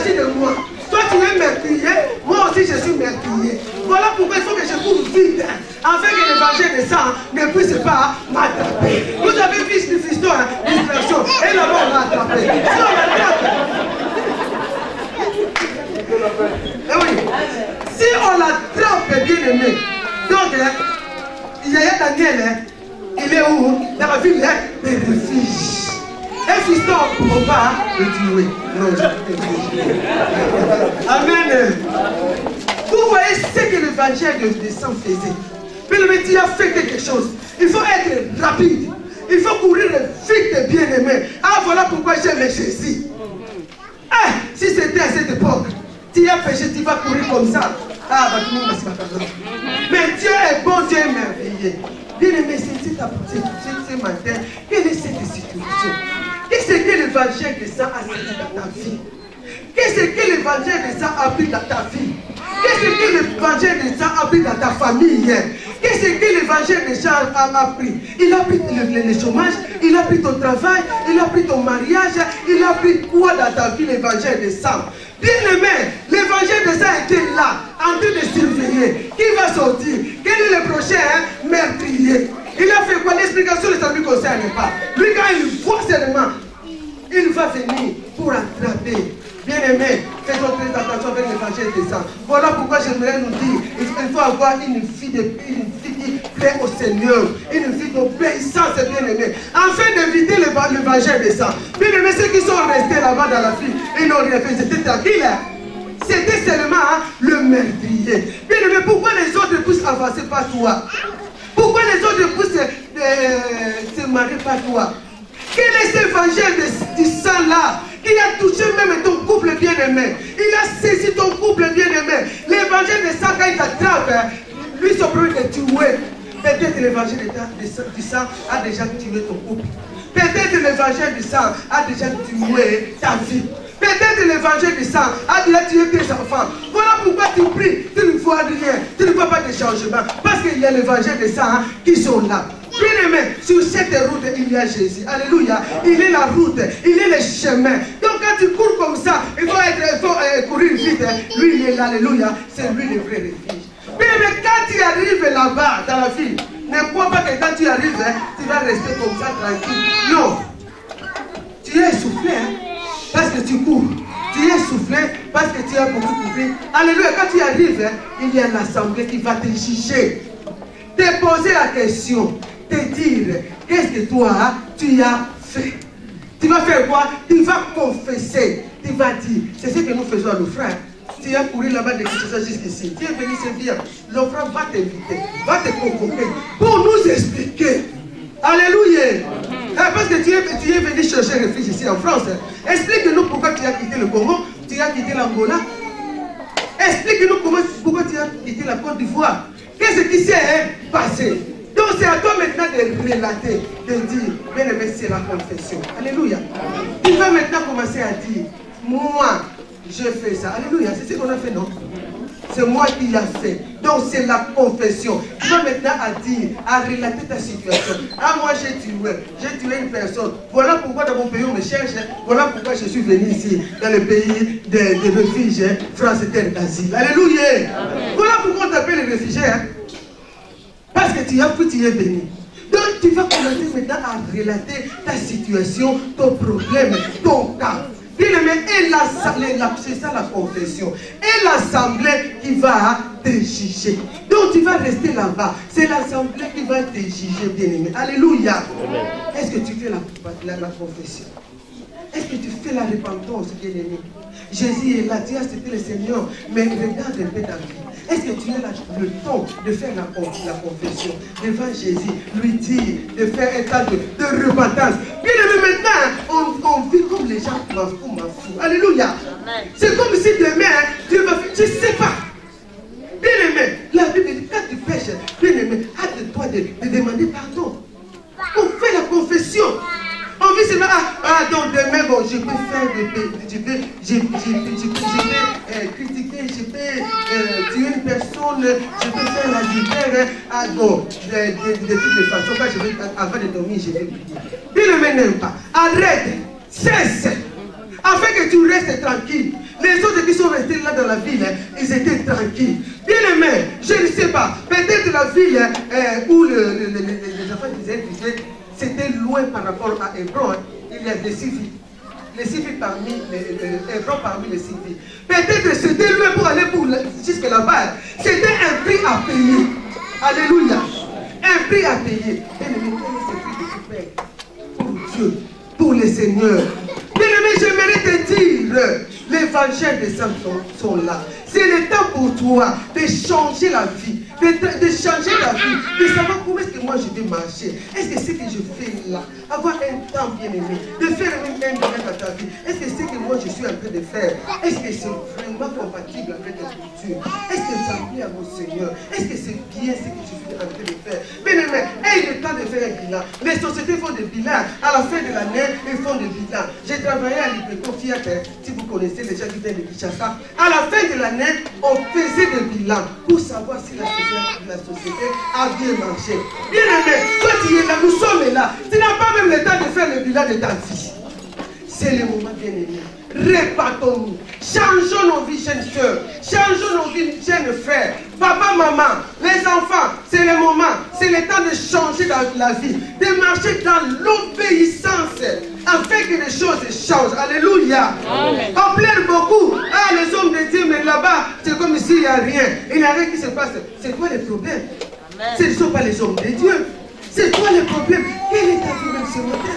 De moi. Toi tu es meurtrier, moi aussi je suis meurtrier. bien-aimé. Donc, il y a Daniel, il est où? Dans la ville des refuges. Un fiston ne peut pas le tuer. Non, amen. Vous voyez ce que l'évangile de sang faisait. Mais le métier a fait quelque chose. Il faut être rapide. Il faut courir vite, bien-aimé. Ah, voilà pourquoi j'aime Jésus. Ah, si c'était à cette époque, tu as péché, tu vas courir comme ça. Ah, bah, tout le monde va se faire. Mais Dieu est bon, Dieu est merveilleux. Bien-aimé, ce matin, quelle est cette situation? Qu'est-ce que l'évangile de ça a fait dans ta vie? Qu'est-ce que l'évangile de ça a pris dans ta vie? Qu'est-ce que l'évangile de ça a pris dans ta famille? Qu'est-ce que l'évangile de ça a pris? Il a pris le chômage, il a pris ton travail, il a pris ton mariage, il a pris quoi dans ta vie, l'évangile de ça? Bien-aimé, l'évangile de ça était là, en train de surveiller. Qui va sortir? Quel est le prochain meurtrier? Il a fait quoi? L'explication ne lui concerne pas. Lui, quand il voit seulement, il va venir pour attraper. Bien-aimé, faisons très attention avec l'évangile de ça. Voilà pourquoi j'aimerais nous dire, il faut avoir une vie qui plaît au Seigneur, une vie d'obéissance, bien-aimé, afin d'éviter l'évangile de ça. Bien-aimé, ceux qui sont restés là-bas dans la ville, ils n'ont rien fait, c'était tranquille. C'était seulement le meurtrier. Bien-aimé, pourquoi les autres poussent avancer par toi? Pourquoi les autres poussent se marier par toi? Quel est cet évangile du sang-là qui a touché même ton couple bien-aimé? Il a saisi ton couple bien-aimé. L'évangile de sang, quand il t'attrape, lui, son problème est de tuer. Peut-être l'évangile du sang a déjà tué ton couple. Peut-être l'évangile du sang a déjà tué ta vie. Peut-être l'évangile du sang a déjà tué tes enfants. Voilà pourquoi tu pries, tu ne vois rien, tu ne vois pas de changement. Parce qu'il y a l'évangile du sang qui sont là. Bien-aimé, sur cette route, il y a Jésus. Alléluia. Il est la route, il est le chemin. Donc quand tu cours comme ça, il faut courir vite. Lui, il est là, alléluia. C'est lui le vrai refuge. Bien-aimé, quand tu arrives là-bas, dans la ville, ne crois pas que quand tu arrives, tu vas rester comme ça tranquille. Non. Tu es essoufflé, parce que tu cours. Tu es essoufflé parce que tu as beaucoup couru. Alléluia. Quand tu arrives, il y a l'assemblée qui va te juger. Te poser la question. Te dire, qu'est-ce que toi, tu as fait? Tu vas faire quoi? Tu vas confesser. Tu vas dire, c'est ce que nous faisons à nos frères. Tu as couru là-bas de Kinshasa jusqu'ici. Tu es venu servir. L'offrande va t'inviter, va te convoquer pour nous expliquer. Alléluia. Parce que tu es venu chercher refuge ici en France. Explique-nous pourquoi tu as quitté le Congo, tu as quitté l'Angola. Explique-nous pourquoi tu as quitté la Côte d'Ivoire. Qu'est-ce qui s'est passé? Donc c'est à toi maintenant de relater, de dire, bien aimé, c'est la confession. Alléluia. Tu vas maintenant commencer à dire, moi, je fais ça. Alléluia. C'est ce qu'on a fait, non? C'est moi qui l'ai fait. Donc c'est la confession. Tu vas maintenant à dire, à relater ta situation. Ah, moi j'ai tué une personne. Voilà pourquoi dans mon pays on me cherche. Voilà pourquoi je suis venu ici, dans le pays des réfugiés, France terre d'asile. Alléluia. Voilà pourquoi on t'appelle les réfugiés. Parce que tu as pu, tu es venu. Donc tu vas commencer maintenant à relater ta situation, ton problème, ton cas. Bien-aimé, c'est ça la confession. Et l'assemblée qui va te juger. Donc tu vas rester là-bas. C'est l'assemblée qui va te juger, bien-aimé. Alléluia. Est-ce que tu fais la confession? Est-ce que tu fais la repentance, bien-aimé? Jésus est là, tu as accepté le Seigneur, mais regarde un peu ta vie. Est-ce que tu as le temps de faire la confession devant Jésus, lui dire, de faire un temps de repentance? Bien-aimé, maintenant, on vit comme les gens m'en foutent. Alléluia. C'est comme si demain, Dieu va faire, je ne sais pas. Bien-aimé, la Bible dit, quand tu pêches, bien-aimé, hâte-toi de demander pardon. On fait la confession. On vit seulement, donc demain, bon, je peux faire je peux critiquer, je peux tuer une personne, je peux faire la guerre, de toutes les façons, quand avant de dormir, je vais prier. Bien-aimé, n'aime pas. Arrête, cesse, afin que tu restes tranquille. Les autres qui sont restés là dans la ville, ils étaient tranquilles. Bien-aimé, je ne sais pas, peut-être la ville où les enfants d'Israël vivaient, c'était loin par rapport à Hébron. Il y a des civils. les 6 filles parmi les Hébreux parmi les 6 filles. Peut-être c'était loin pour aller jusque là-bas. C'était un prix à payer. Alléluia. Un prix à payer. Bien-aimé, quel est ce prix que tu payes pour Dieu, pour le Seigneur? Bien-aimé, j'aimerais te dire, l'évangile des saints sont là. C'est le temps pour toi de changer la vie, de changer ta vie, de savoir comment est-ce que moi je vais marcher. Est-ce que ce que je fais là, avoir un temps bien aimé, de faire un domaine dans ta vie, est-ce que ce que moi je suis en train de faire, est-ce que c'est vraiment compatible avec la culture? Est-ce que ça plaît à mon Seigneur? Est-ce que c'est bien ce que je suis en train de faire? Bien aimé, il est temps de faire un bilan. Les sociétés font des bilans. À la fin de l'année, ils font des bilans. J'ai travaillé à l'Ipeco Fiat, si vous connaissez les gens qui viennent de Kinshasa. À la fin de l'année, on faisait des bilans pour savoir si la société a bien marché. Bien aimé, toi tu es là, nous sommes là. Tu n'as pas même le temps de faire le bilan de ta vie. C'est le moment, bien aimé. Répartons-nous. Changeons nos vies, jeunes soeurs. Changeons nos vies, jeunes frères. Papa, maman, les enfants, c'est le moment. C'est le temps de changer la vie. De marcher dans l'obéissance. Afin que les choses changent. Alléluia. Amen. On plaît beaucoup. Ah, les hommes de Dieu, mais là-bas, c'est comme s'il n'y a rien. Il n'y a rien qui se passe. C'est quoi le problème? Ce ne sont pas les hommes de Dieu. C'est quoi le problème? Quelle est ta vie même ce matin?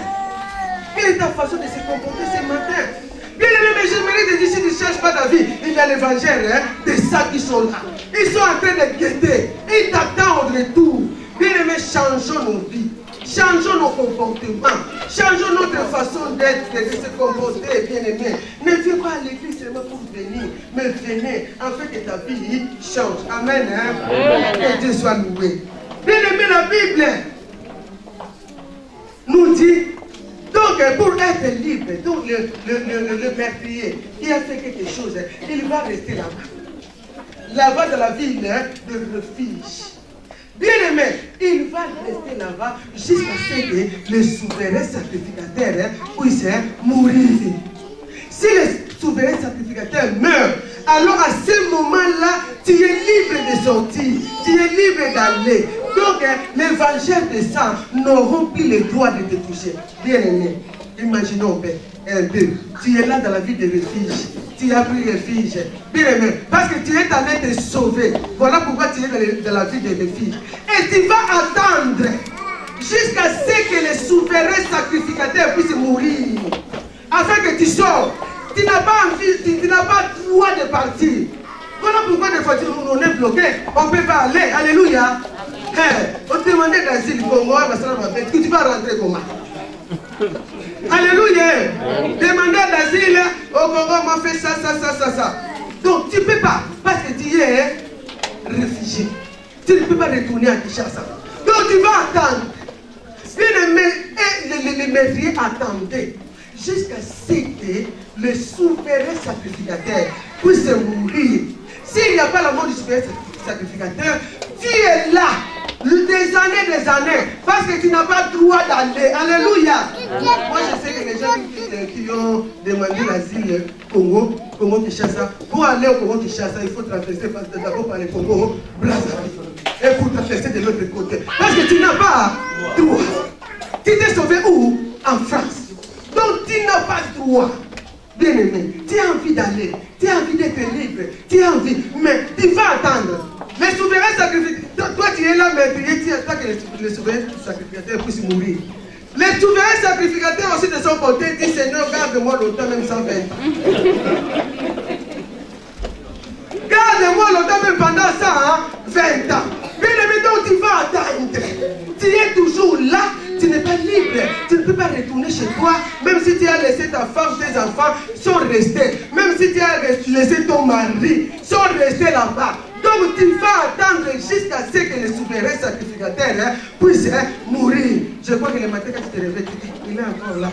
Quelle est ta façon de se comporter ce matin? Bien aimé, mais j'aimerais te dire, si tu ne cherches pas ta vie, il y a l'évangile, des saints qui sont là. Ils sont en train de guetter. Ils t'attendent au retour. Bien aimé, changeons nos vies. Changeons nos comportements. Changeons notre façon d'être, de se comporter, bien aimé. Ne viens pas à l'église seulement pour venir, mais venez afin que ta vie change. Amen. Hein? Que Dieu soit loué. Bien aimé, la Bible nous dit, donc pour être libre, donc le meurtrier qui a fait quelque chose, il va rester là-bas. Là-bas dans la ville de refuge. Bien aimé, il va rester là-bas jusqu'à ce que le souverain sacrificateur puisse mourir. Si le souverain sacrificateur meurt, alors à ce moment-là, tu es libre de sortir, tu es libre d'aller. Donc, l'évangile des saints n'auront plus le droit de te toucher. Bien aimé, imaginons un peu, tu es là dans la vie de refuge. Tu as pris refuge. Bien aimé, parce que tu es allé te sauver. Voilà pourquoi tu es dans la vie de refuge. Et tu vas attendre jusqu'à ce que le souverain sacrificateur puisse mourir. Afin que tu sors. Tu n'as pas envie, tu n'as pas droit de partir. Voilà pourquoi des fois on est bloqué. On ne peut pas aller. Alléluia. On te demandait d'asile. Tu vas rentrer comment? Alléluia. Demander d'asile au Congo m'a fait ça. Donc tu ne peux pas. Parce que tu es réfugié. Tu ne peux pas retourner à Kinshasa. Donc tu vas attendre. Les meurtriers attendaient jusqu'à ce que le souverain sacrificateur puisse mourir. S'il n'y a pas la mort du souverain sacrificateur, tu es là. Des années, parce que tu n'as pas le droit d'aller. Alléluia. Moi je sais que les gens qui ont demandé l'asile Congo Kinshasa, pour aller au Congo Kinshasa, il faut traverser d'abord par le Congo Brazzaville. Et pour traverser de l'autre côté. Parce que tu n'as pas droit. Tu t'es sauvé où? En France. Donc tu n'as pas droit. Bien aimé, tu as envie d'aller, tu as envie d'être libre, tu as envie, mais tu vas attendre. Les souverains sacrificateurs, toi tu es là, mais tu attends que les souverains sacrificateurs puissent mourir. Les souverains sacrificateurs aussi de son côté disent Seigneur, garde-moi longtemps, même 120 ans. Garde-moi longtemps, même pendant 120 ans. Bien aimé, donc tu vas attendre. Tu es toujours là. Tu n'es pas libre, tu ne peux pas retourner chez toi, même si tu as laissé ta femme, tes enfants sont restés, même si tu as laissé ton mari, sont restés là-bas. Donc tu vas attendre jusqu'à ce que le souverain sacrificateur puisse mourir. Je crois que le matin quand tu te réveilles, tu dis, il est encore là.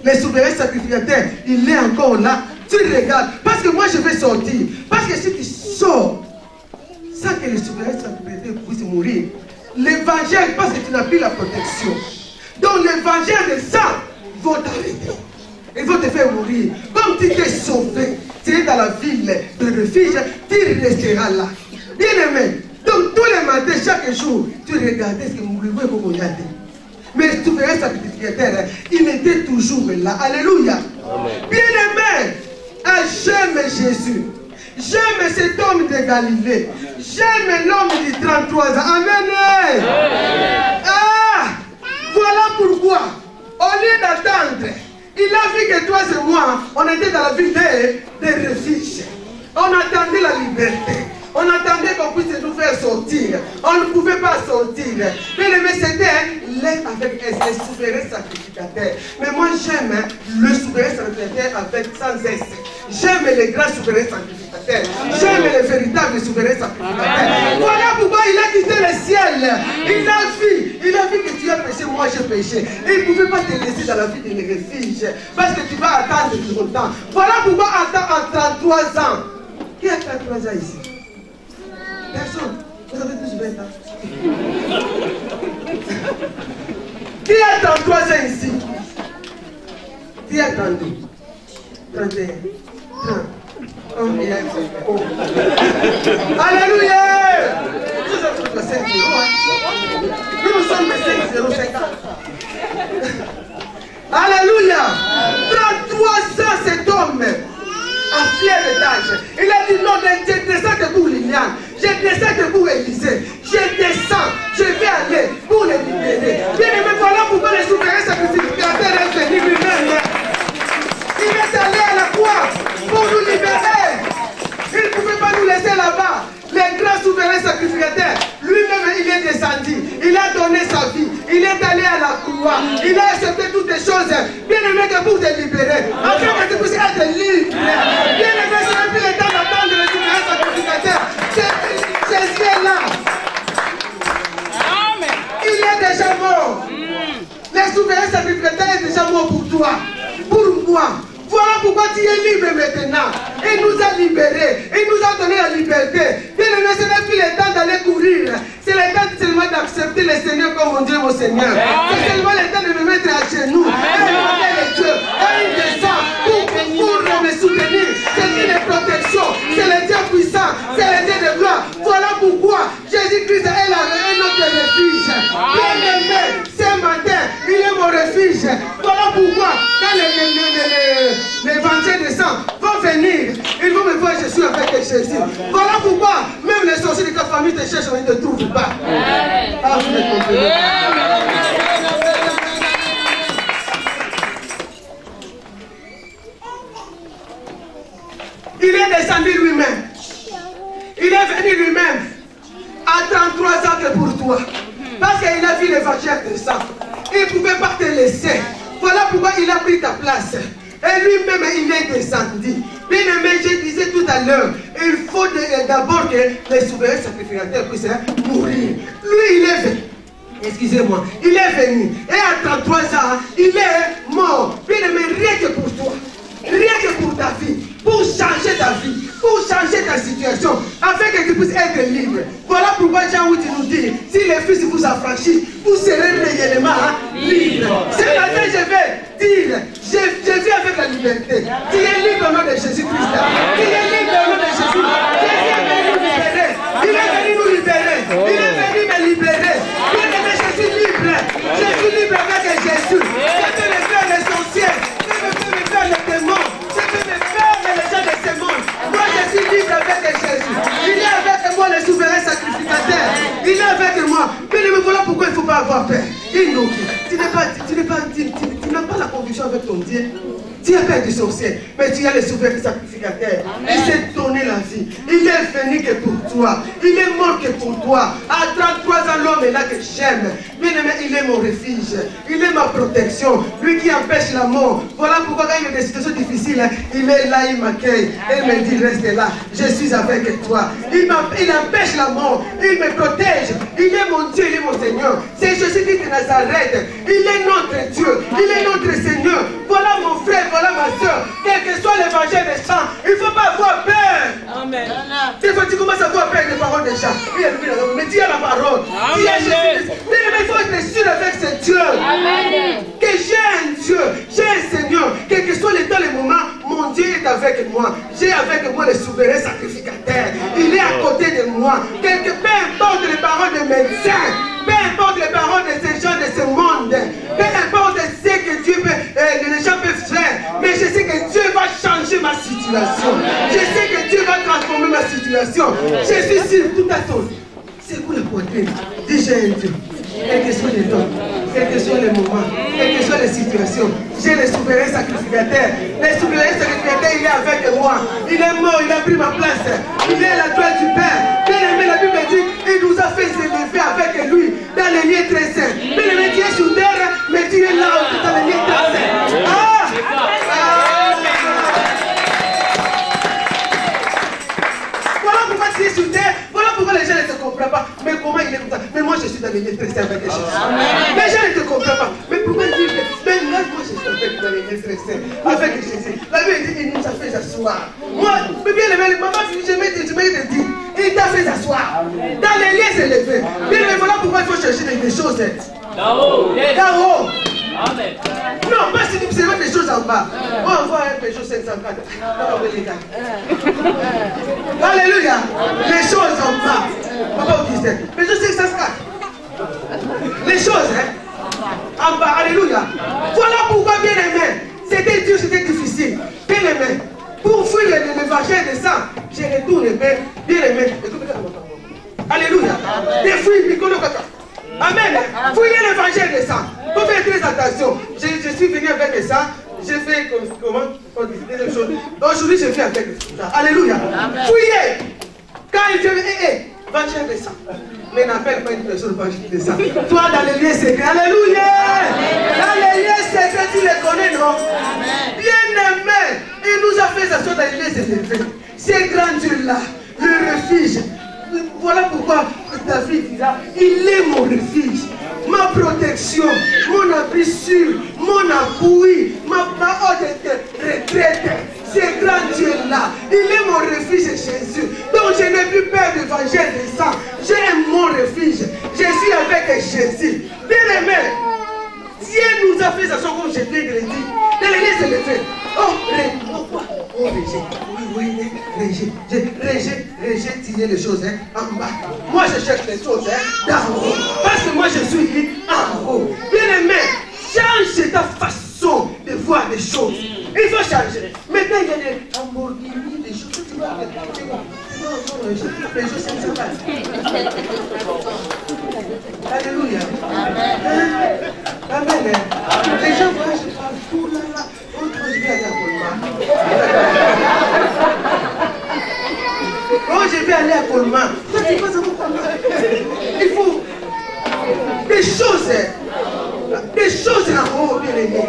Le souverain sacrificateur, il est encore là. Tu regardes, parce que moi je vais sortir. Parce que si tu sors, sans que le souverain sacrificateur puisse mourir, l'évangile, parce que tu n'as plus la protection. Donc l'évangile des saints vont t'arrêter. Ils vont te faire mourir. Comme tu t'es sauvé, tu es dans la ville de refuge, tu resteras là. Bien aimé. Donc tous les matins, chaque jour, tu regardais ce que mourir pour regarder. mais souverain sacrificateur, il était toujours là. Alléluia. Bien-aimé, j'aime Jésus. J'aime cet homme de Galilée. J'aime l'homme de 33 ans. Amen. Ah, voilà pourquoi, au lieu d'attendre, il a vu que toi et moi, on était dans la vie des refuges. On attendait la liberté. On attendait qu'on puisse nous faire sortir. On ne pouvait pas sortir. Mais c'était l'être avec le souverain sacrificateur. Mais moi j'aime le souverain sacrificateur avec sans cesse. J'aime les grands souverains sacrificateurs. J'aime les véritables souverains sacrificateurs. Voilà pourquoi il a quitté le ciel. Il a vu que tu as péché, moi j'ai péché. Et il ne pouvait pas te laisser dans la vie de refuge. Parce que tu vas attendre longtemps. Voilà pourquoi attends à 33 ans. Qui a 33 ans ici? Personne. Vous avez tous 20 ans. Qui a 33 ans ici? Qui a 32? 31. 30. Oh, il a oh. Alléluia! Nous sommes 5 0. Nous sommes 5 0 50. Alléluia! 33 ans cet homme a fier d'âge. Il a dit non, je descends que pour Liliane. Je descends que pour Élisée. Je descends. Je vais aller pour les libérer. Bien aimé, voilà pourquoi le souverain sacrificateur est venu lui-même. Il est allé à la croix pour nous libérer. Il ne pouvait pas nous laisser là-bas. Le grand souverain sacrificateur, lui-même, il est descendu. Il a donné sa vie. Il est allé à la croix. Il a accepté toutes les choses. Bien aimé, que pour te libérer. Afin que tu puisses être libre. Bien aimé, ce n'est plus le temps d'attendre le souverain sacrificateur. Jésus est là. Il est déjà mort. Le souverain sacrificateur est déjà mort pour toi. Pour moi. Voilà pourquoi tu es libre maintenant. Il nous a libérés. Il nous a donné la liberté. Bien aimé, ce n'est plus le temps d'aller courir. C'est le temps seulement d'accepter le Seigneur comme mon Dieu, mon Seigneur. C'est seulement le temps de me mettre à genoux. Et demander les dieux. Et il descend pour me soutenir. C'est une protection. C'est le Dieu puissant. C'est le Dieu de gloire. Voilà pourquoi Jésus-Christ est notre refuge. Bien aimé, ce matin, il est mon refuge. Voilà pourquoi quand l'évangile descend, vont venir, ils vont me voir, je suis avec Jésus. Voilà pourquoi même les sorciers de ta famille te cherchent, ils ne te trouvent pas. Ah, vous me comprenez. Il est descendu lui-même. Il est venu lui-même à 33 ans que pour toi. Parce qu'il a vu l'évangile descendre. Il ne pouvait pas te laisser. Voilà pourquoi il a pris ta place. Et lui-même, il est descendu. Bien aimé, je disais tout à l'heure, il faut d'abord que les souverains sacrificateurs puissent mourir. Lui, il est venu. Excusez-moi. Il est venu. Et à 33 ans, il est mort. Bien aimé, rien que pour toi. Rien que pour ta vie. Pour changer ta vie. Pour changer ta situation. Afin que tu puisses être libre. Voilà pourquoi Jean 8 nous dit, si le Fils vous affranchit, vous serez réellement libre. Ce matin, je vais dire, je vis avec la liberté. Tu es libre au nom de Jésus-Christ. Tu es libre au nom de Jésus. Jésus est venu nous libérer. Il est venu nous libérer. Il est venu me libérer. Bien aimé, je suis libre. Je suis libre avec Jésus. Je peux me faire les sorciers. Je peux me faire les démons. Je peux me faire les gens de ce monde. Moi, je suis libre avec Jésus. Il est avec moi, le souverain sacrificateur. Il est avec moi. Mais voilà pourquoi il ne faut pas avoir peur. Tu n'as pas la conviction avec ton Dieu. Tu as peur du sorcier, mais tu as le souverain sacrificateur. Il s'est donné la vie. Il est venu que pour toi. Il est mort que pour toi. À 33 ans, l'homme est là que j'aime. Bien aimé, il est mon refuge. Il est ma protection. Lui qui empêche la mort. Voilà pourquoi quand il y a des situations difficiles, il est là, il m'accueille. Et il me dit, reste là. Je suis avec toi. Il empêche la mort. Il me protège. Il est mon Dieu, il est mon Seigneur. C'est Jésus-Christ de Nazareth. Il est notre Dieu. Il est notre Seigneur. Voilà mon frère. Voilà ma soeur, quel que soit l'évangile des gens, il ne faut pas avoir peur. Amen. Des fois, tu commences à avoir peur des paroles des gens. Mais dis à la parole. Dis à Jésus. Mais il faut être sûr avec ce Dieu. Amen. Que j'ai un Dieu, j'ai un Seigneur. Quel que soit le temps, le moment, mon Dieu est avec moi. J'ai avec moi le souverain sacrificateur. Il est à côté de moi. Peu importe les paroles des médecins. Peu importe les paroles de ces gens de ce monde, situation, quels que soient les temps, quels que soient les moments, quelles que soient les situations, j'ai le souverain sacrificateur. Le souverain sacrificateur, il est avec moi. Il est mort, il a pris ma place. Il est à la droite du Père. Bien aimé, la Bible dit, il nous a fait s'élever avec lui dans les lieux très saints. Bien aimé, tu es sur terre, mais tu es là dans les lieux très saints. Voilà pourquoi tu es sur terre. Voilà pourquoi les gens ne te comprennent pas. Mais comment il est comme ça? Mais moi je suis dans les lieux très saints avec les gens. Les gens ne te comprennent pas. Mais pourquoi dire que mais moi je suis dans les lieux très saints avec Jésus? La Bible dit qu'il nous a fait s'asseoir. Moi, mais bien aimé, maman, je vais te dire, il t'a fait s'asseoir. Dans les lieux élevés. Bien aimé, voilà pourquoi il faut chercher des choses. Là-haut. Là-haut. Amen. Non, pas si tu mettre des choses en bas. On voit un Peugeot 504. Alléluia. Les choses en bas. Papa vous disait, Peugeot 504. Les choses, en bas. Alléluia. Voilà pourquoi, bien aimé, c'était dur, c'était difficile. Bien aimé, pour fuir l'évangile de sang, je retourne, bien aimé. Alléluia. Des fuites, amen. Fouillez l'évangile de ça. Il faut faire très attention. Je suis venu avec ça. J'ai fait comment on dit des choses. Aujourd'hui, je fais avec ça. Alléluia. Fouillez. Quand il dit, évangile de ça. Mais n'appelle pas une personne évangile de ça. Toi, dans les lieux secrets. Alléluia. Dans les lieux secrets, tu les connais, non? Bien aimé. Il nous a fait ça dans les lieux élevés. Ces grands dieux-là, le refuge. Voilà pourquoi David dit là, il est mon refuge, ma protection, mon abri sûr, mon appui, ma haute retraite. Ce grand Dieu-là, il est mon refuge, Jésus. Donc je n'ai plus peur de l'évangile de sang. J'ai mon refuge. Je suis avec Jésus. Bien aimé, Dieu nous a fait ça comme je viens de le dire. Dans les lieux élevés. Oh, rejet les choses en bas. Moi je cherche les choses d'en haut. Parce que moi je suis en haut. Bien aimé, change ta façon de voir les choses. Il faut changer. Maintenant il y a des Lamborghini, des choses. Tu vois, les choses c'est ça. Alléluia. Amen. Les gens voient, je parle tout là. Je vais aller à Colmar. Oh, je vais aller à Colmar. Toi, tu passes à Colmar. Il faut des choses en haut, bien aimé.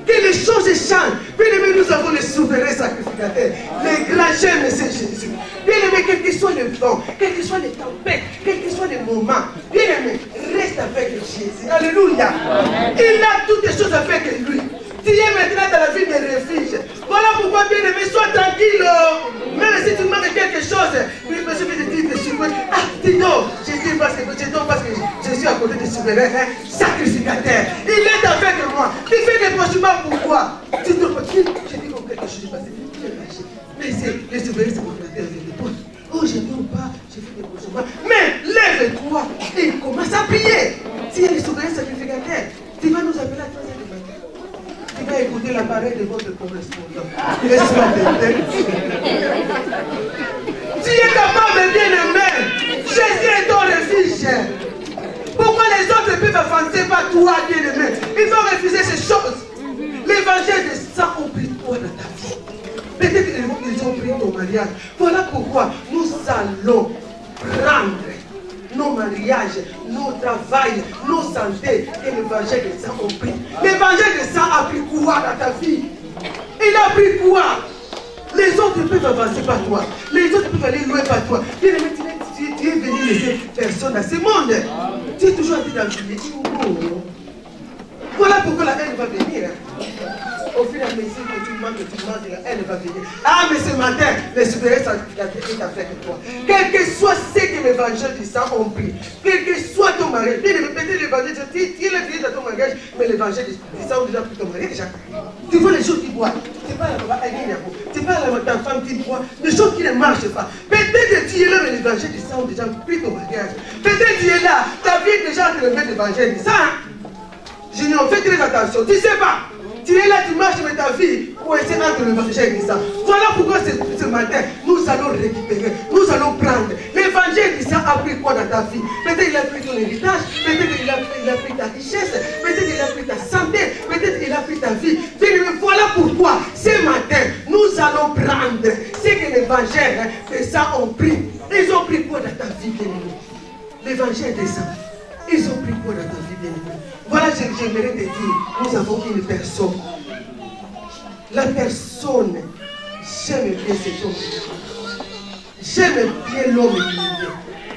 Que les choses changent. Bien aimé, nous avons le souverain sacrificateur. Le grand j'aime, c'est Jésus. Bien aimé, quel que soit le vent, quelles que soient les tempêtes, quels que soient les moments, bien aimé, reste avec Jésus. Alléluia. Il a toutes les choses avec lui. Tu es maintenant dans la vie de refuge. Voilà pourquoi, bien aimé, sois tranquille. Même si tu manques quelque chose, mais je vais te dire, ah, dis donc, je dis parce que je suis à côté du souverain sacrificateur. Il est avec moi. Tu fais des branchements pour quoi? Tu te dis, je dis comme quelque chose de passé. Mais c'est le souverain sacrificateur avec toi. Oh, je ne peux pas, je fais des branchements. Mais lève-toi et commence à prier. Si il y a le souverain sacrificateur, tu vas nous appeler à 3h du matin. Tu vas écouter l'appareil de votre correspondant. Tu es capable, bien aimé. Jésus est ton refuge. Pourquoi les autres peuvent avancer par toi, bien aimé? Il faut refuser ces choses. L'évangile de ça ont pris toi dans ta vie. Peut-être qu'ils ont pris ton mariage. Voilà pourquoi nous allons prendre nos mariages, nos travails, nos santé et l'évangile de ça ont pris. L'évangile de ça a pris quoi dans ta vie? Il a pris quoi? Les autres peuvent avancer par toi. Les autres peuvent aller loin par toi. Tu es venu laisser personne dans ce monde. Tu es toujours en train d'envier. Voilà pourquoi la haine va venir. Au fur et à mesure que tu manques, la haine va venir. Ah, mais ce matin, le souverain sacrificateur est avec toi. Quel que soit ce que l'évangile du sang ont pris, quel que soit ton mariage, peut-être l'évangile, tu es le dans ton mariage, mais l'évangile du sang ont déjà pris ton mariage. Tu vois les choses qui boivent. Tu pas ta femme qui boit, des choses qui ne marchent pas. Peut-être que tu es là, mais l'évangile du sang ont déjà pris ton mariage. Peut-être que tu es là, ta vie est déjà en train de mettre l'évangile du sang. Junior, fais très attention. Tu ne sais pas. Tu es là, tu marches avec ta vie pour essayer entre l'évangile et ça. Voilà pourquoi ce matin, nous nous allons récupérer, nous allons prendre. L'évangile d'Isa a pris quoi dans ta vie? Peut-être il a pris ton héritage, peut-être il a pris ta richesse, peut-être il a pris ta santé, peut-être il a pris ta vie. Voilà pourquoi ce matin, nous allons prendre ce que l'évangile d'Isa ont pris. Ils ont pris quoi dans ta vie, bien-aimé? L'évangile d'Isa, ils ont pris quoi dans ta vie, bien-aimé? Voilà, j'aimerais te dire, nous avons une personne. La personne, j'aime bien cet homme. J'aime bien l'homme illuminé.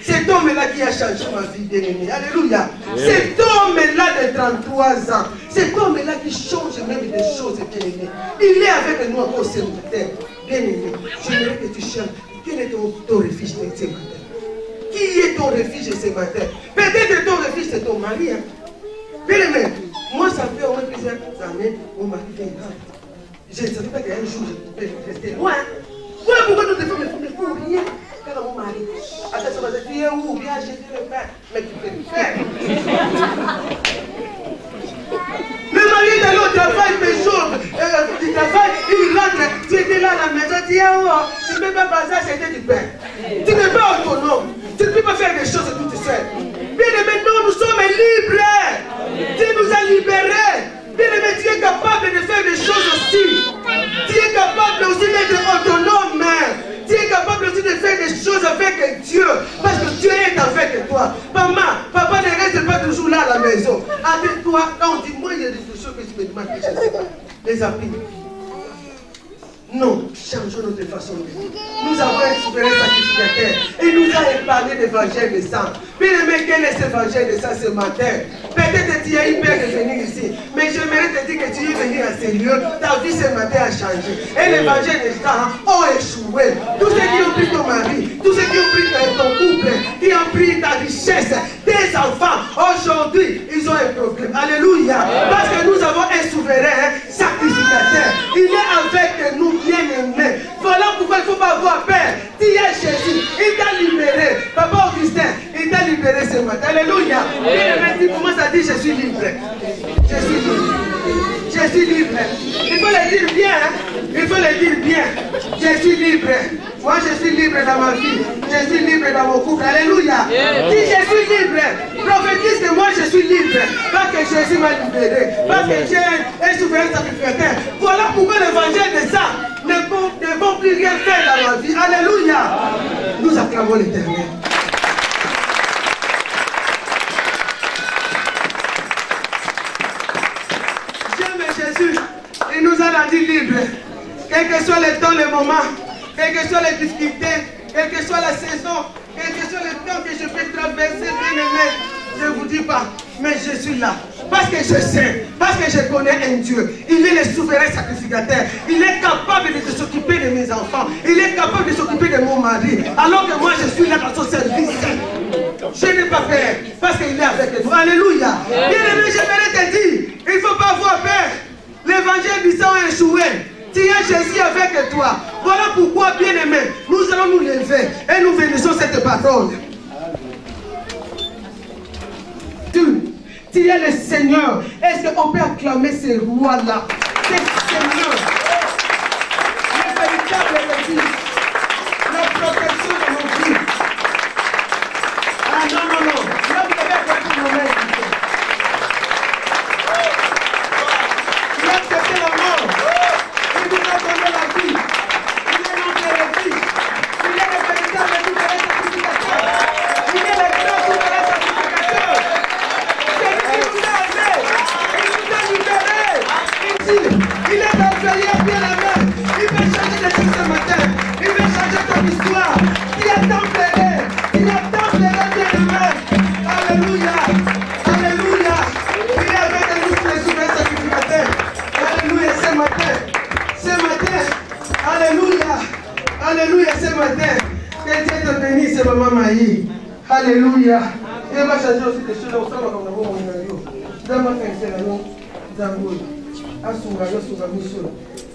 Cet homme-là qui a changé ma vie, bien-aimé. Alléluia. Cet homme-là de 33 ans. Cet homme-là qui change même des choses, bien-aimé. Il est avec nous encore ce matin. Bien-aimé, j'aimerais que tu cherches. Quel est ton refuge ce matin? Qui est ton refuge ce matin? Peut-être ton refuge, c'est ton mari. Hein? Bien-aimé, moi, ça fait au moins plusieurs années, mon mari vient grave. Je ne savais pas qu'un jour, je pouvais rester loin. Voilà pourquoi nous devons ne font rien. Car mon mari, attention, tu es où? Viens, j'ai dit le faire. Mais tu peux le faire. Le mari est allé au travail, il fait chaud. Du travail, il rentre. Tu étais là à la maison, tu es où? Tu ne peux pas passer à c'était du pain. Tu n'es pas autonome. Tu ne peux pas faire des choses tout seul. Bien aimé, nous sommes libres. Dieu nous a libérés. Bien aimé, tu es capable de faire des choses aussi. Tu es capable aussi d'être autonome. Tu es capable aussi de faire des choses avec Dieu. Parce que Dieu est avec toi. Maman, papa ne reste pas toujours là à la maison. Avec toi, quand on dit, moi il y a des choses que tu me demandes que je ne sais pas. Les amis. Non, changeons notre façon de vivre. Nous avons un souverain sacrificateur. Il nous a épargné l'évangile de sang. Bien aimé, quel est cet évangile de sang ce matin? Peut-être que tu as eu peur de venir ici. Mais j'aimerais te dire que tu es venu à ces lieux. Ta vie ce matin a changé. Et l'évangile de sang ont échoué. Tous ceux qui ont pris ton mari, tous ceux qui ont pris ton couple, qui ont pris ta richesse, tes enfants, aujourd'hui, ils ont un problème. Alléluia. Parce que nous avons un souverain sacrificateur. Il est avec nous. Bien-aimé. Voilà pourquoi il ne faut pas avoir peur. Tu es Jésus. Il t'a libéré. Papa Augustin, il t'a libéré ce matin. Alléluia. Bien-aimé, tu commences à dire je suis libre. Je suis libre. Je suis libre. Il faut le dire bien. Hein? Il faut le dire bien. Je suis libre. Moi, je suis libre dans ma vie. Je suis libre dans mon couple. Alléluia. Dis je suis libre. Prophétise que moi, je suis libre. Parce que Jésus m'a libéré. Parce que j'ai un souverain sacrificateur. Voilà pourquoi l'évangile de ça ne vont plus rien faire dans ma vie. Alléluia. Nous acclamons l'Éternel. J'aime Jésus. Il nous a rendu libres. Quel que soit le temps, le moment, quelles que soient les difficultés, quelle que soit la saison, quel que soit le temps que je peux traverser, bien aimé, je ne vous dis pas, mais je suis là. Parce que je sais, parce que je connais un Dieu. Il est le souverain sacrificateur. Il est capable de s'occuper de mes enfants. Il est capable de s'occuper de mon mari. Alors que moi, je suis là dans son service. Je n'ai pas peur, parce qu'il est avec nous. Alléluia. Bien aimé, j'aimerais te dire, il ne faut pas avoir peur. L'évangile du sang a échoué. Tu as Jésus avec toi. Voilà pourquoi, bien aimé, nous allons nous lever et nous bénissons cette parole. Tu es le Seigneur. Est-ce qu'on peut acclamer ce roi-là? Ce Seigneur. Le véritable Dieu. La protection de nos vies. Ah non, non, non. Là, vous avez accepté nos mains. Il a accepté la mort. Il nous a donné la vie. Il est notre refuge. Il est le véritable souverain sacrificateur. Il est le grand souverain sacrificateur. Il est envoyé bien la main. Il veut changer de tout ce matin. Il veut changer ton histoire. Il a tant plaidé. Il a tant plaidé bien la main. Alléluia. Alléluia. Il est avec nous tous les souverains sacrificateurs. Alléluia ce matin. Ce matin. Alléluia. Alléluia ce matin. Que Dieu te bénisse, ce maman Maï. Alléluia. Il va changer aussi des choses. On s'en va comme la bombe.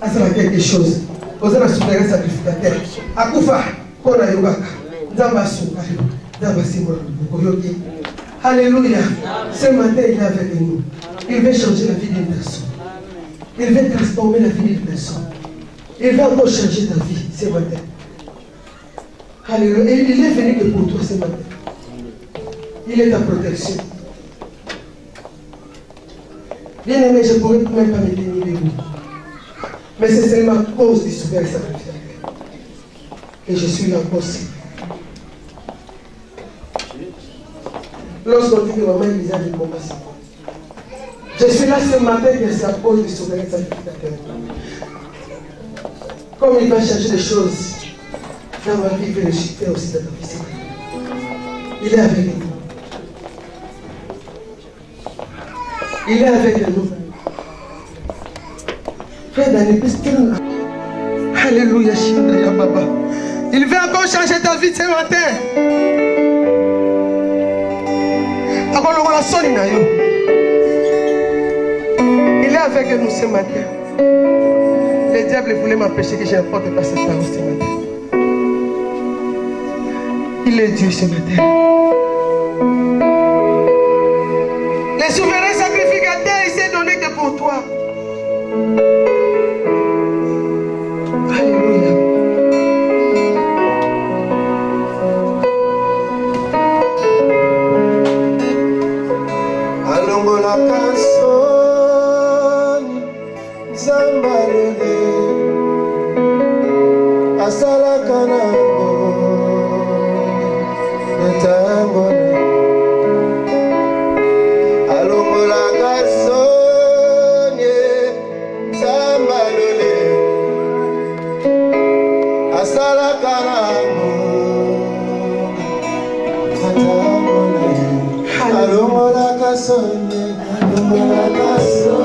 Asala quelque chose. Vous avez souverain sacrificateur. Akufa, Kona Yogaka. Zambasu, Zambasimbo, Koyoki. Alléluia. Ce matin, il est avec nous. Il veut changer la vie d'une personne. Il veut transformer la vie d'une personne. Il va encore changer ta vie ce matin. Alléluia. Et il est venu que pour toi ce matin. Il est ta protection. Bien aimé, je ne pourrais même pas me tenir debout. Mais c'est seulement à cause du souverain sacrificateur que je suis là aussi. Lorsqu'on dit que maman Elisa dit mon passé, je suis là ce matin que c'est à cause du souverain sacrificateur. Comme il va changer des choses dans ma vie, il veut le chiffrer aussi dans ta vie. Il est avec nous. Il est avec nous. Frère Daniel, alléluia, Shindaya Baba. Il veut encore changer ta vie ce matin. Il est avec nous ce matin. Le diable voulait m'empêcher que je n'apporte pas cette parole ce matin. Il est Dieu ce matin. Le souverain sacrificateur, il s'est donné que pour toi. Alléluia. Alongola kasoni zambalele asalaka nango netangone. Alongola kasoni zambalele asalaka nango netangone. Alongola kasoni, alongola kasoni,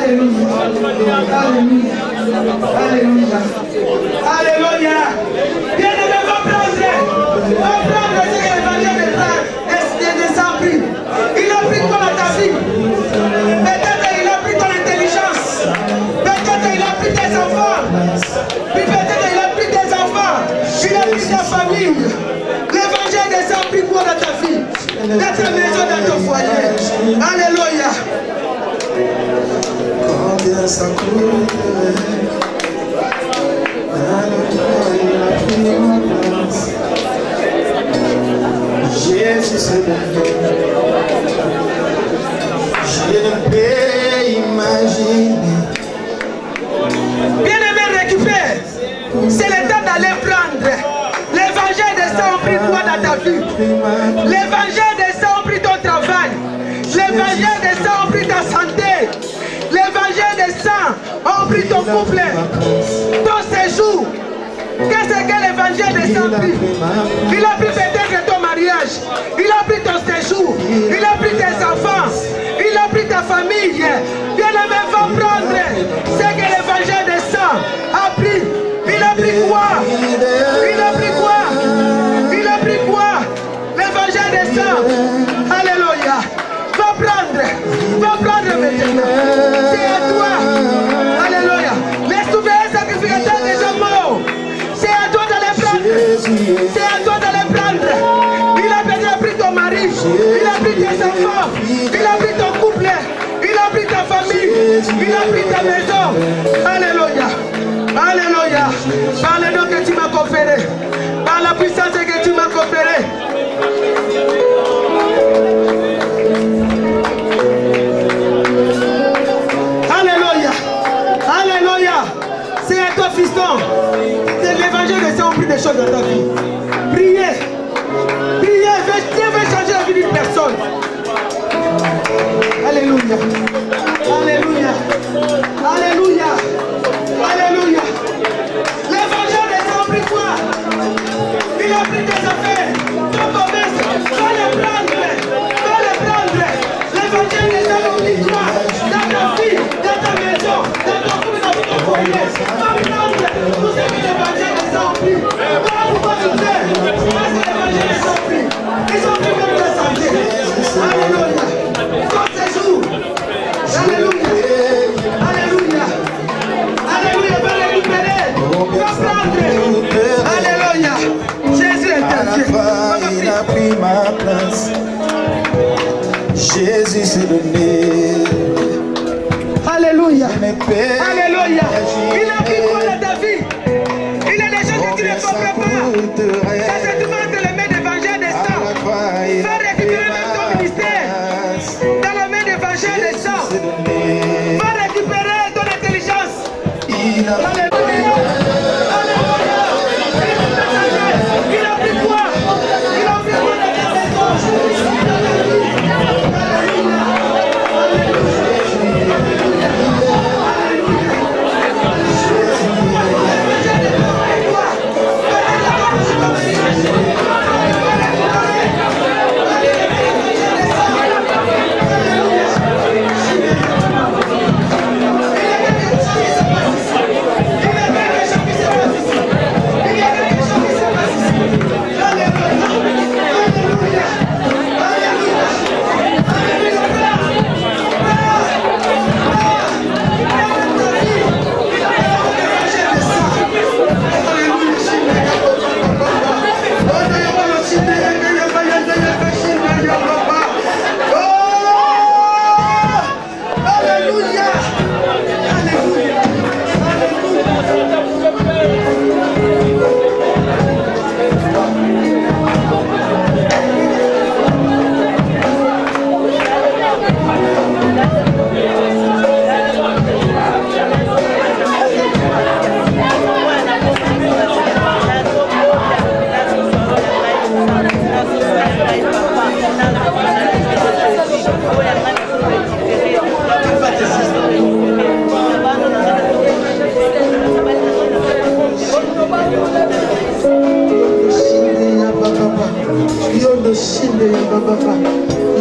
Alléluia. Alléluia. Alléluia. Alléluia. Bien-aimé, va prendre ce que l'évangile des sans-prix. Il a pris quoi dans ta vie? Peut-être il a pris ton intelligence. Peut-être il a pris tes enfants. Puis peut-être il a pris tes enfants. Il a pris ta famille. L'évangile des sans-prix quoi dans ta vie? Dans ta maison, dans ton foyer. Alléluia. Combien ça coûterait? Jésus se donne. Je ne peux imaginer. Bien-aimé, récupère. C'est le temps d'aller prendre. L'évangile des saints ont pris quoi dans ta vie? L'évangile des saints ont pris ton travail. L'évangile des saints ont pris ta santé. L'évangile des saints ont pris ton couple, ton séjour. Qu'est-ce que l'évangile des saints a pris? Il a pris peut-être ton mariage. Il a pris ton séjour. Il a pris tes enfants. Il a pris ta famille. Bien-aimé, va prendre ce que l'évangile des saints a pris. Il a pris quoi? Il a pris quoi? Il a pris quoi? L'évangile des saints. Alléluia. Va prendre maintenant. C'est à toi. Alléluia. Les souverains sacrificateurs déjà morts. C'est à toi d'aller prendre. C'est à toi d'aller prendre. Il a déjà pris ton mari. Il a pris tes enfants. Il a pris ton couple. Il a pris ta famille. Il a pris ta maison. Alléluia. Alléluia. Par le nom que tu m'as conféré. Par la puissance que tu m'as conféré. Alléluia. Alléluia. C'est à toi, fiston. C'est l'évangile de ça, on prie des choses dans ta vie. Priez. Priez. Dieu veut changer la vie d'une personne. Alléluia. Alléluia. Alléluia. Alléluia. L'évangile de ça, on prie quoi? Il a pris tes affaires. Ton commerce. Va le prendre. Va le prendre. L'évangile de ça, on prie quoi? Dans ta vie, dans ta maison, dans ton couple, dans ton foyer. Va prendre tout ce que l'évangile de ça, on prie. Va pouvoir te faire. Parce que l'évangile de ça, on prie. Ils ont pris même ta santé. Alléluia. Ton séjour. Alléluia. Alléluia. Alléluia. Va récupérer. Va prendre. Alléluia. Jésus est intervenu. Il a pris ma place. Jésus s'est donné. Alléluia. Alléluia. Alléluia. Il a pris quoi dans ta vie? Il a des choses que tu ne comprends pas. Ça se trouve entre les mains d'évangile des saints. Va récupérer même ton ministère dans les mains d'évangile des saints. Va récupérer ton intelligence. Alléluia. Il a pris quoi? Il a pris quoi dans ta maison?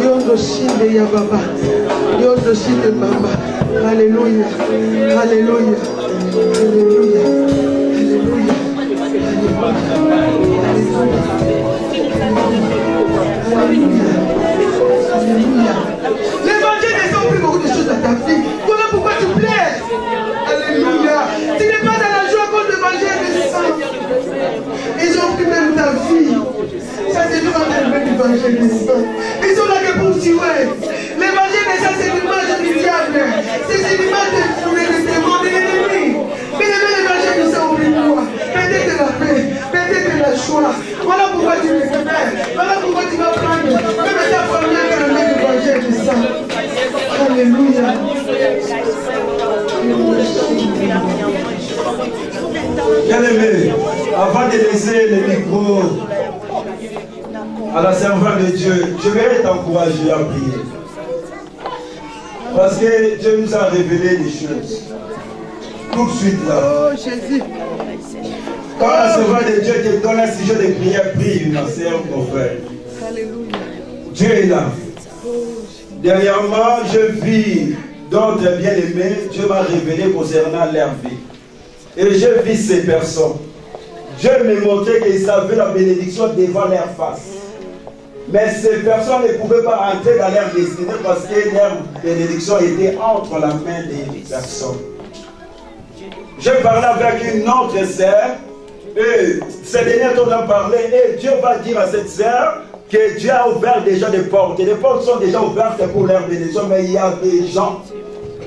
Yondo shinde ya baba, yondo shinde mama. Alléluia. Alléluia. Alléluia. L'évangile ne sont plus beaucoup de choses dans ta vie. Voilà pourquoi tu plaies. Alléluia. Tu n'es pas dans la joie à cause de l'évangile des saints. Ils ont pris même ta vie. Ça c'est nous en train de l'évangile des saints. Ils sont là que pour tuer. L'évangile des saints c'est l'image du diable. C'est l'image de démons, de l'ennemi. Mais l'évangile des saints oublie toi. Peut-être la paix, peut-être la joie. Voilà pourquoi tu le fais. Voilà pourquoi tu vas prendre. Même ta famille que le mec l'évangile des saints. Alléluia. Bien-aimé, avant de laisser le micro à la servante de Dieu, je vais t'encourager à prier. Parce que Dieu nous a révélé des choses. Tout de suite là. Oh Jésus. Quand la servante de Dieu te donne un sujet de prière, prie, ma sœur, mon frère. Alléluia. Dieu est là. Dernièrement, je vis d'autres bien-aimés. Dieu m'a révélé concernant leur vie. Et je vis ces personnes. Dieu m'a montré qu'ils avaient la bénédiction devant leur face. Mais ces personnes ne pouvaient pas entrer dans leur destinée parce que leur bénédiction était entre la main des personnes. Je parlais avec une autre sœur. Et ces derniers temps, on a parlé. Et Dieu va dire à cette sœur que Dieu a ouvert déjà des portes. Et les portes sont déjà ouvertes pour leur bénédiction. Mais il y a des gens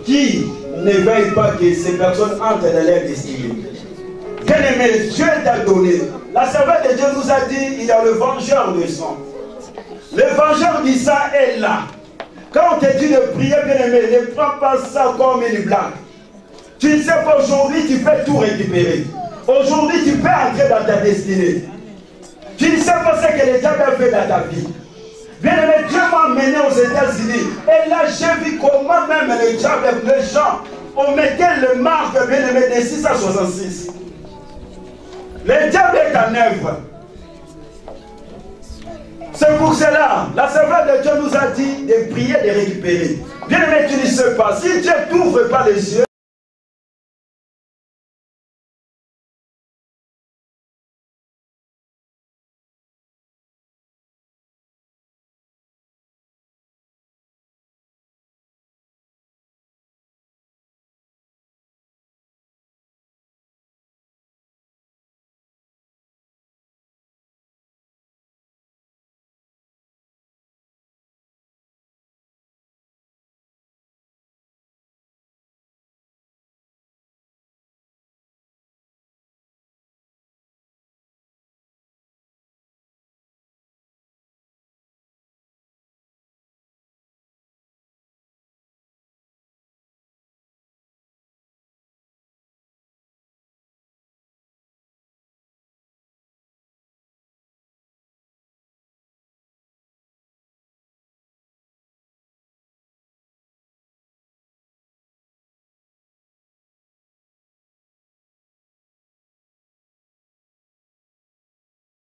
qui ne veulent pas que ces personnes entrent dans leur destinée. Bien-aimé, Dieu t'a donné. La servante de Dieu nous a dit, il y a le vengeur de sang. Le vengeur du sang est là. Quand on te dit de prier, bien-aimé, ne prends pas ça comme une blague. Tu ne sais pas, aujourd'hui, tu peux tout récupérer. Aujourd'hui, tu peux entrer dans ta destinée. Tu ne sais pas ce que le diable a fait dans ta vie. Bien-aimé, Dieu m'a emmené aux États-Unis. Et là, j'ai vu comment même le diable, les gens, on mettait le marque, bien-aimé, de 666. Le diable est en œuvre. C'est pour cela, la servante de Dieu nous a dit de prier, de récupérer. Bien-aimé, tu ne sais pas. Si Dieu t'ouvre pas les yeux,